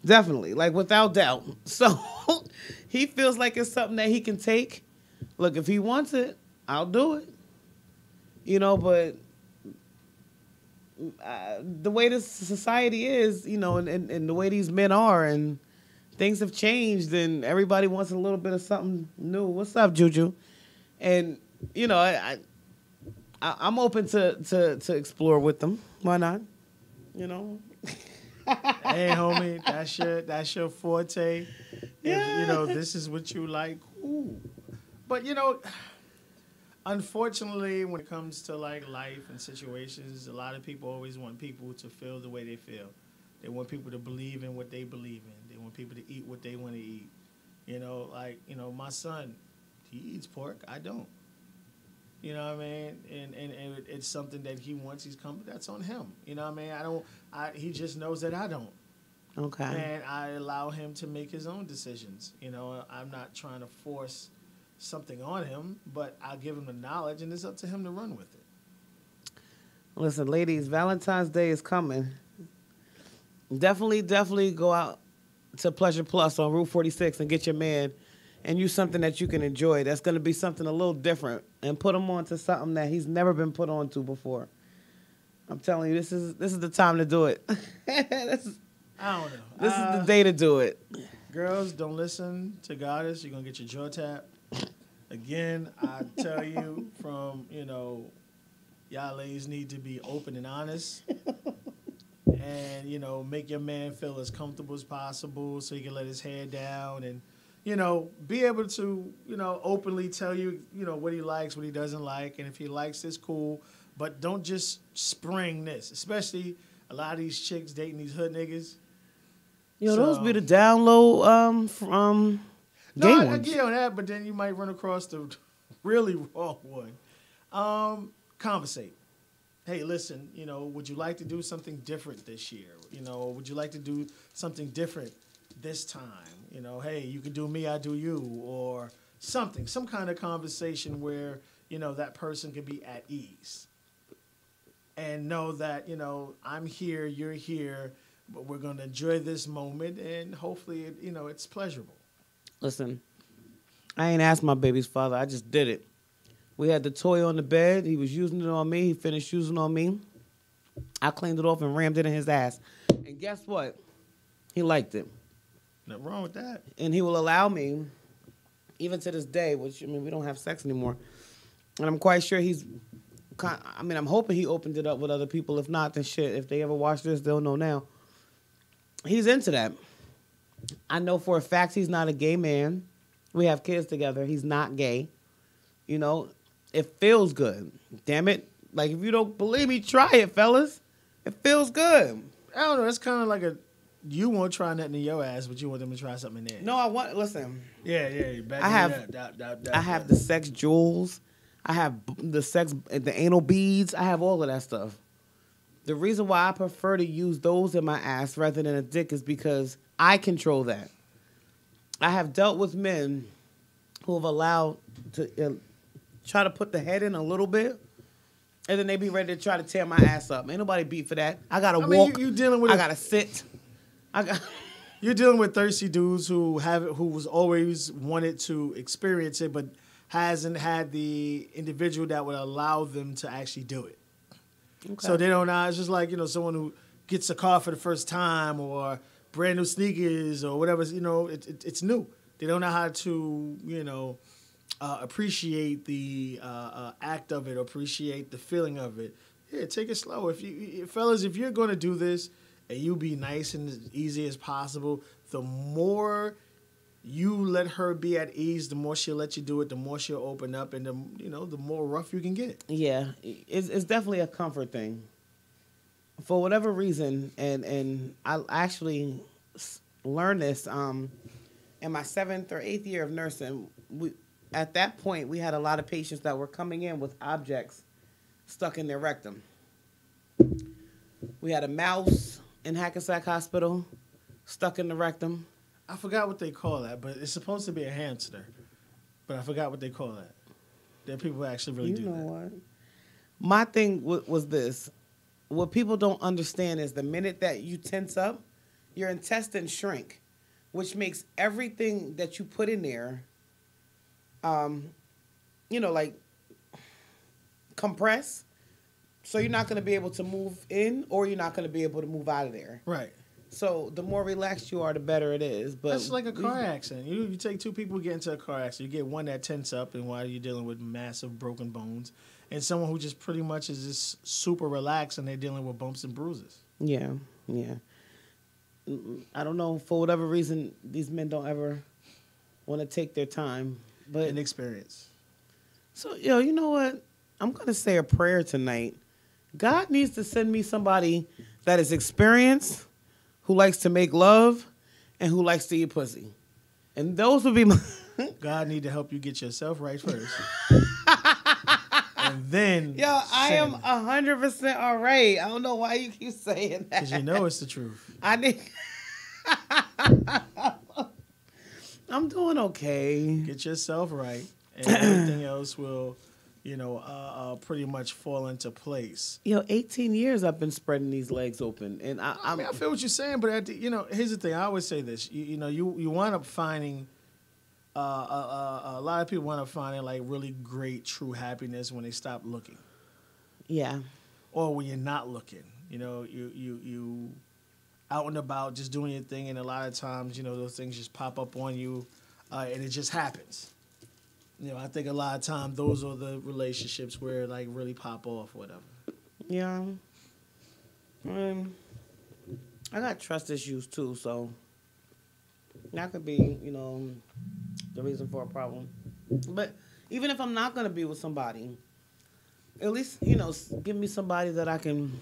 Definitely, like without doubt. So he feels like it's something that he can take. Look, if he wants it, I'll do it. But the way this society is, and the way these men are, and things have changed, and everybody wants a little bit of something new. What's up, Juju? And, I'm open to explore with them. Why not? Hey, homie, that's your forte. Yeah. If, this is what you like. Ooh. But, unfortunately, when it comes to, like, life and situations, a lot of people always want people to feel the way they feel. They want people to believe in what they believe in. They want people to eat what they want to eat. My son, he eats pork. I don't. You know what I mean? And it's something that he wants. That's on him. You know what I mean? He just knows that I don't. Okay. And I allow him to make his own decisions. I'm not trying to force something on him, but I'll give him the knowledge, and it's up to him to run with it. Listen, ladies, Valentine's Day is coming. Definitely go out to Pleasure Plus on Route 46 and get your man and use something that you can enjoy. That's going to be something a little different, and put him on to something that he's never been put on to before. I'm telling you, this is the time to do it. I don't know. This is the day to do it. Girls, don't listen to Goddess. You're going to get your jaw tapped. Again, I tell you from, y'all ladies need to be open and honest. And, make your man feel as comfortable as possible so he can let his hair down and, be able to, openly tell you, what he likes, what he doesn't like. And if he likes this, cool. But don't just spring this, especially a lot of these chicks dating these hood niggas. Those be the down low from no, gay I ones. get on that, but then you might run across the really wrong one. Conversate. Hey, listen, would you like to do something different this year? Would you like to do something different this time? Hey, you can do me, I do you, or something. Some kind of conversation where, that person can be at ease. And know that, I'm here, you're here, but we're going to enjoy this moment, and hopefully, it's pleasurable. Listen, I ain't asked my baby's father. I just did it. We had the toy on the bed. He was using it on me. He finished using it on me. I cleaned it off and rammed it in his ass. And guess what? He liked it. Nothing wrong with that. And he will allow me, even to this day, which, we don't have sex anymore. And I'm quite sure I'm hoping he opened it up with other people. If not, then shit. If they ever watch this, they'll know now. He's into that. I know for a fact he's not a gay man. We have kids together. He's not gay. It feels good. Damn it. Like, if you don't believe me, try it, fellas. It feels good. I don't know. It's kind of like you won't try nothing in your ass, but you want them to try something in there. No, listen. Yeah. I have the sex jewels. I have the anal beads. I have all of that stuff. The reason why I prefer to use those in my ass rather than a dick is because I control that. I have dealt with men who have allowed try to put the head in a little bit, and then they be ready to try to tear my ass up. Ain't nobody beat for that. I gotta walk. You dealing with I gotta sit. You're dealing with thirsty dudes who was always wanted to experience it, but hasn't had the individual that would allow them to actually do it. Okay. So they don't know. It's just like, someone who gets a car for the first time or brand new sneakers or whatever. It's new. They don't know how to, appreciate the act of it, appreciate the feeling of it. Yeah, take it slow. Fellas, if you're going to do this and you be nice and as easy as possible, the more you let her be at ease, the more she'll let you do it, the more she'll open up, and the more rough you can get. Yeah, it's definitely a comfort thing. For whatever reason, and I actually learned this in my 7th or 8th year of nursing. At that point, we had a lot of patients that were coming in with objects stuck in their rectum. We had a mouse in Hackensack Hospital stuck in the rectum. I forgot what they call that, but it's supposed to be a hamster. But I forgot what they call that. There are people who actually really do that. What? My thing was this. What people don't understand is the minute that you tense up, your intestines shrink, which makes everything that you put in there, like compress. So you're not going to be able to move in, or you're not going to be able to move out of there. Right. So the more relaxed you are, the better it is. But that's like a car accident. You take two people get into a car accident. You get one that tense up, and while you're dealing with massive broken bones, and someone who just pretty much is just super relaxed, and they're dealing with bumps and bruises. Yeah. I don't know, for whatever reason, these men don't ever want to take their time. But an experience. So, you know what? I'm going to say a prayer tonight. God needs to send me somebody that is experienced, who likes to make love, and who likes to eat pussy. And those would be my... God need to help you get yourself right first. And then... I am 100% all right. I don't know why you keep saying that. Because you know it's the truth. I need... I'm doing okay. Get yourself right, and everything else will... pretty much fall into place. 18 years I've been spreading these legs open, and I feel what you're saying, but here's the thing. I always say this. You wind up finding a lot of people wind up finding like really great true happiness when they stop looking. Yeah. Or when you're not looking. You out and about just doing your thing, and a lot of times those things just pop up on you, and it just happens. I think a lot of times those are the relationships where like really pop off or whatever. Yeah. I got trust issues too, so that could be, the reason for a problem. But even if I'm not going to be with somebody, at least, give me somebody that I can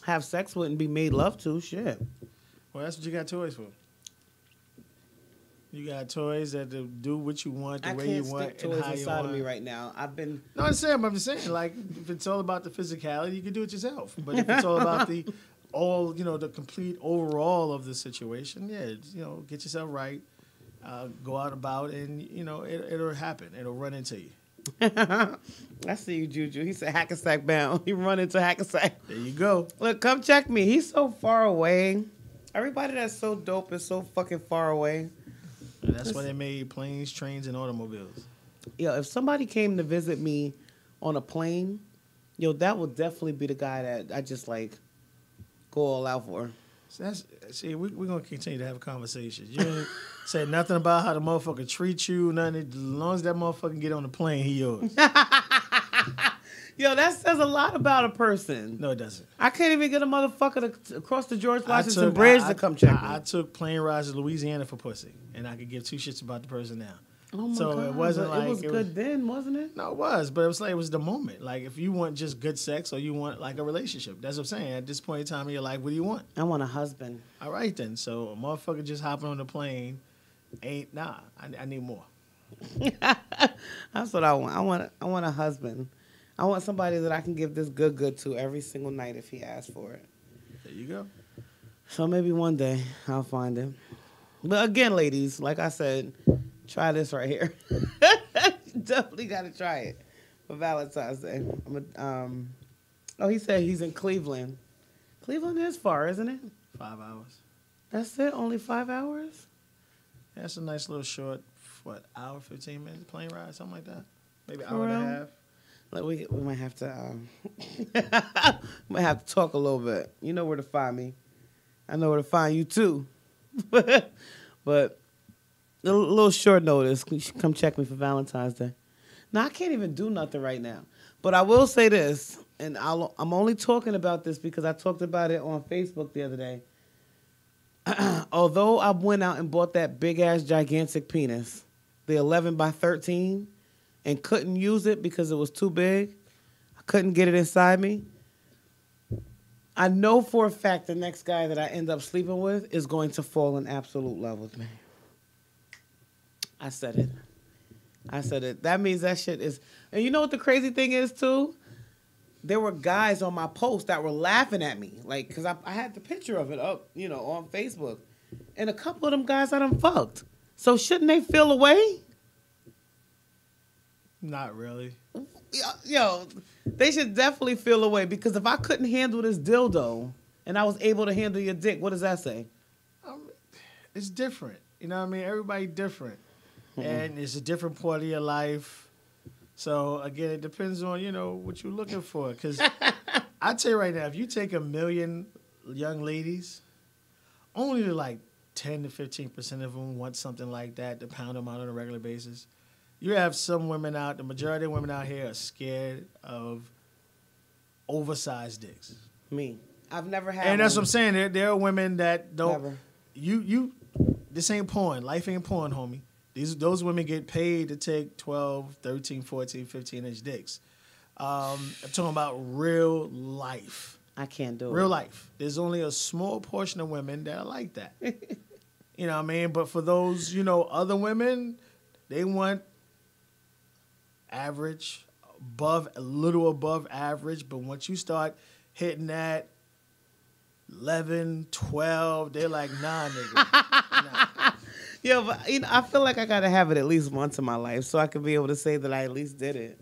have sex with and be made love to. Shit. Well, that's what you got toys for. You got toys that do what you want, the way you want, and how you want. I can't stick toys inside of me right now. No, I'm just saying, like, if it's all about the physicality, you can do it yourself. But if it's all about the complete overall of the situation, get yourself right, go out about, and, it'll happen. It'll run into you. I see you, Juju. He said Hackensack bound. He run into Hackensack. There you go. Look, come check me. He's so far away. Everybody that's so dope is so fucking far away. And that's why they made planes, trains, and automobiles. If somebody came to visit me on a plane, that would definitely be the guy that I just like go all out for. So we're going to continue to have conversations. You ain't said nothing about how the motherfucker treats you, nothing. As long as that motherfucker get on the plane, he yours. That says a lot about a person. No, it doesn't. I can't even get a motherfucker to cross the George Washington Bridge to come check me. I took plane rides to Louisiana for pussy, and I could give two shits about the person now. Oh my God. It wasn't like... It was good then, wasn't it? No, it was. But it was the moment. Like, if you want just good sex or you want, like, a relationship. That's what I'm saying. At this point in time in your life, what do you want? I want a husband. All right, then. So, a motherfucker just hopping on the plane ain't... Nah, I need more. That's what I want. I want a husband. I want somebody that I can give this good to every single night if he asks for it. There you go. So maybe one day I'll find him. But again, ladies, like I said, try this right here. You definitely got to try it. for Valentine's Day. Oh, he said he's in Cleveland. Cleveland is far, isn't it? 5 hours. That's it? Only 5 hours? That's a nice little short, hour, 15 minutes plane ride, something like that. Maybe For hour and a real? half. Like we might have to might have to talk a little bit. You know where to find me. I know where to find you too. But a little short notice. You should come check me for Valentine's Day. Now I can't even do nothing right now. But I will say this, and I'm only talking about this because I talked about it on Facebook the other day. Although I went out and bought that big ass gigantic penis, the 11 by 13, and couldn't use it because it was too big, I couldn't get it inside me. I know for a fact the next guy that I end up sleeping with is going to fall in absolute love with me. I said it. That means that shit is... And you know what the crazy thing is, too? There were guys on my post that were laughing at me. Like, because I had the picture of it up, on Facebook. And a couple of them guys I done fucked. So shouldn't they feel away? Not really. Yo, they should definitely feel away. Because if I couldn't handle this dildo and I was able to handle your dick, what does that say? It's different. You know what I mean? Everybody different. And it's a different part of your life. So, again, it depends on, what you're looking for. Because I tell you right now, if you take 1 million young ladies, only like 10 to 15% of them want something like that to pound them out on a regular basis. You have some women out, the majority of women out here are scared of oversized dicks. Me. I've never had And that's one. what I'm saying. There are women that don't. Never. This ain't porn. Life ain't porn, homie. Those women get paid to take 12, 13, 14, 15-inch dicks. I'm talking about real life. I can't do it. Real life. There's only a small portion of women that are like that. You know what I mean? But for those, other women, they want average, a little above average. But once you start hitting that 11, 12, they're like, nah, nigga. Nah. Yeah, but I feel like I gotta have it at least once in my life so I can be able to say that I at least did it.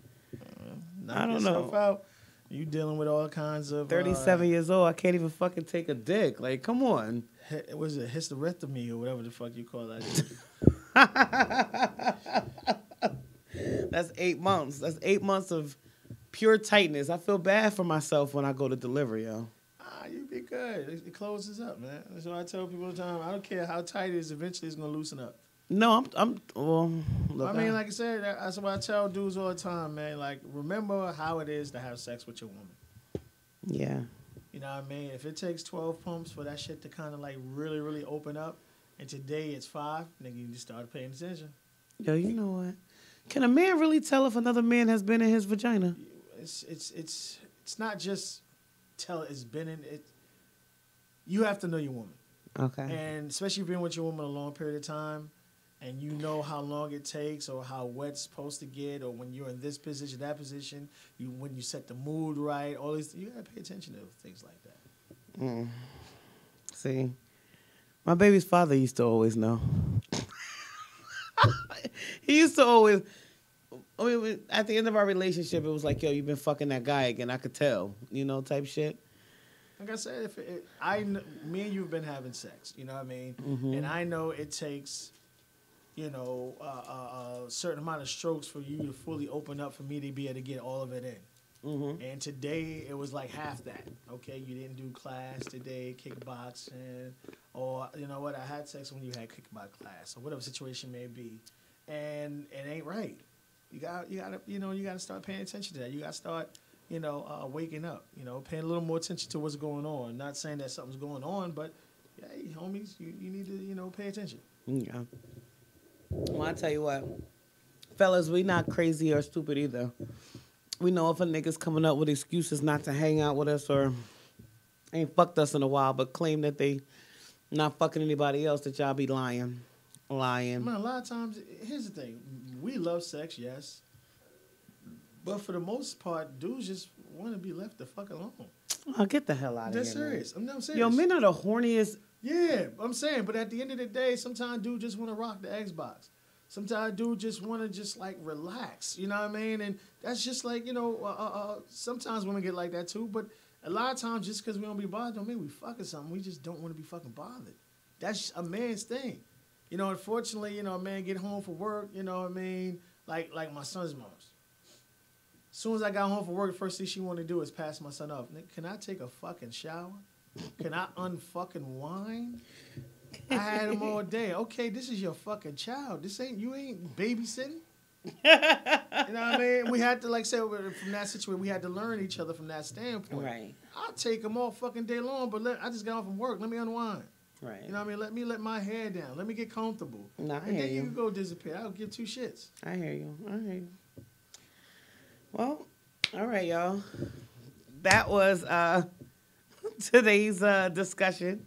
I don't know. Out. You dealing with all kinds of 37 years old, I can't even fucking take a dick. Like, come on. What is it, hysterectomy or whatever the fuck you call that? That's 8 months. That's 8 months of pure tightness. I feel bad for myself when I go to deliver, yo. You be good. It closes up, man. That's what I tell people all the time. I don't care how tight it is. Eventually, it's gonna loosen up. No, well, look, I mean, like I said, that's what I tell dudes all the time, man. Like, remember how it is to have sex with your woman. Yeah. You know what I mean? If it takes 12 pumps for that shit to kind of like really, really open up, and today it's 5, nigga, you just start paying attention. Yo, you know what? Can a man really tell if another man has been in his vagina? It's not just tell it's been in it. You have to know your woman. Okay. And especially if you've been with your woman a long period of time, and you know how long it takes or how wet it's supposed to get, or when you're in this position, that position, when you set the mood right, all these, you gotta pay attention to things like that. See, my baby's father used to always know. He used to always. I mean, at the end of our relationship, it was like, yo, you've been fucking that guy again. I could tell, type shit. Like I said, me and you've been having sex, you know what I mean? Mm-hmm. And I know it takes, a certain amount of strokes for you to fully open up for me to be able to get all of it in. Mm-hmm. And today it was like half that. Okay, you didn't do class today, kickboxing, or you know what? I had sex when you had kickbox class, or whatever situation may be, and it ain't right. You gotta start paying attention to that. You gotta start, waking up. Paying a little more attention to what's going on. Not saying that something's going on, but hey, homies, you need to pay attention. Yeah. Well, I tell you what, fellas, we not crazy or stupid either. We know if a nigga's coming up with excuses not to hang out with us or ain't fucked us in a while, but claim that they not fucking anybody else, that y'all be lying. Man, a lot of times, here's the thing. We love sex, yes. But for the most part, dudes just want to be left the fuck alone. Oh, get the hell out of here. That's serious. Man. I'm serious. Yo, men are the horniest. Yeah, I'm saying. But at the end of the day, sometimes dudes just want to rock the Xbox. Sometimes I do just want to just like relax, you know what I mean? And that's just like, sometimes women get like that too. But a lot of times, just because we don't be bothered don't mean we fucking something. We just don't want to be fucking bothered. That's a man's thing. Unfortunately, a man get home from work, you know what I mean? Like my son's mom. As soon as I got home from work, the first thing she wanted to do is pass my son off. Can I take a fucking shower? Can I unfucking whine? I had him all day. Okay, this is your fucking child. You ain't babysitting. You know what I mean? We had to, like say, from that situation, we had to learn each other from that standpoint. Right. I'll take him all fucking day long, but I just got off from work. Let me unwind. Right. You know what I mean? Let me let my hair down. Let me get comfortable. No, I and hear then you you. can go disappear. I don't give two shits. I hear you. Well, all right, y'all. That was today's discussion.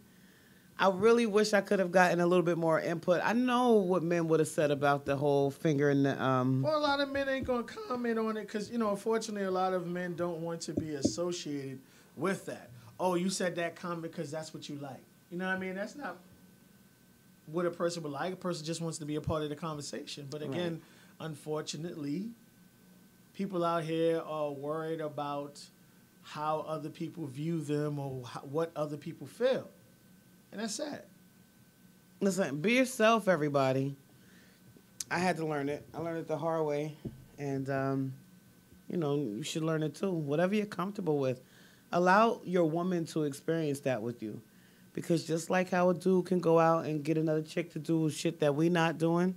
I really wish I could have gotten a little bit more input. I know what men would have said about the whole finger in the Well, a lot of men ain't gonna comment on it because unfortunately, a lot of men don't want to be associated with that. Oh, you said that comment because that's what you like. You know what I mean? That's not what a person would like. A person just wants to be a part of the conversation. But again, unfortunately, people out here are worried about how other people view them or what other people feel. And that's sad. Listen, be yourself, everybody. I had to learn it. I learned it the hard way. And, you should learn it too. Whatever you're comfortable with. Allow your woman to experience that with you. Because just like how a dude can go out and get another chick to do shit that we not doing,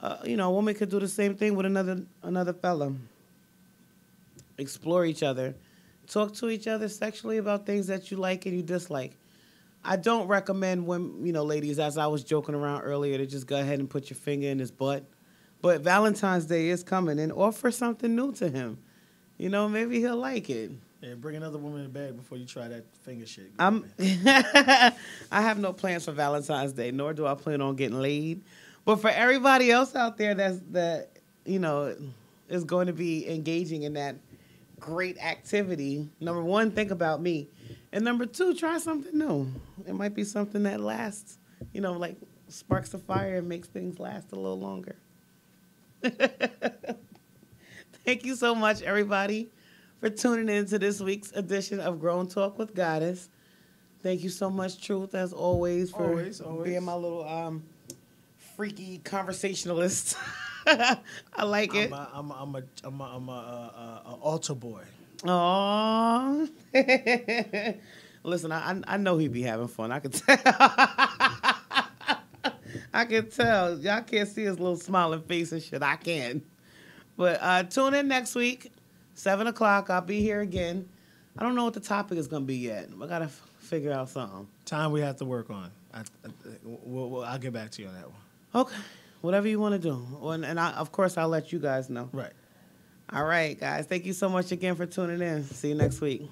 a woman could do the same thing with another fella. Explore each other. Talk to each other sexually about things that you like and you dislike. I don't recommend when, ladies, as I was joking around earlier, to just go ahead and put your finger in his butt. But Valentine's Day is coming, and offer something new to him. Maybe he'll like it. Yeah, bring another woman in bed before you try that finger shit. I have no plans for Valentine's Day, nor do I plan on getting laid. But for everybody else out there that is going to be engaging in that great activity, number one, think about me. And number two, try something new. It might be something that lasts, like sparks a fire and makes things last a little longer. Thank you so much, everybody, for tuning in to this week's edition of Grown Talk with Goddess. Thank you so much, Truth, as always, for being my little freaky conversationalist. I like it. I'm a altar boy. Aww. Listen, I know he be having fun. I can tell. I can tell. Y'all can't see his little smiling face and shit. I can. But tune in next week, 7 o'clock. I'll be here again. I don't know what the topic is going to be yet. I got to figure out something. Time we have to work on. I'll get back to you on that one. Okay. Whatever you want to do. And of course, I'll let you guys know. Right. All right, guys. Thank you so much again for tuning in. See you next week.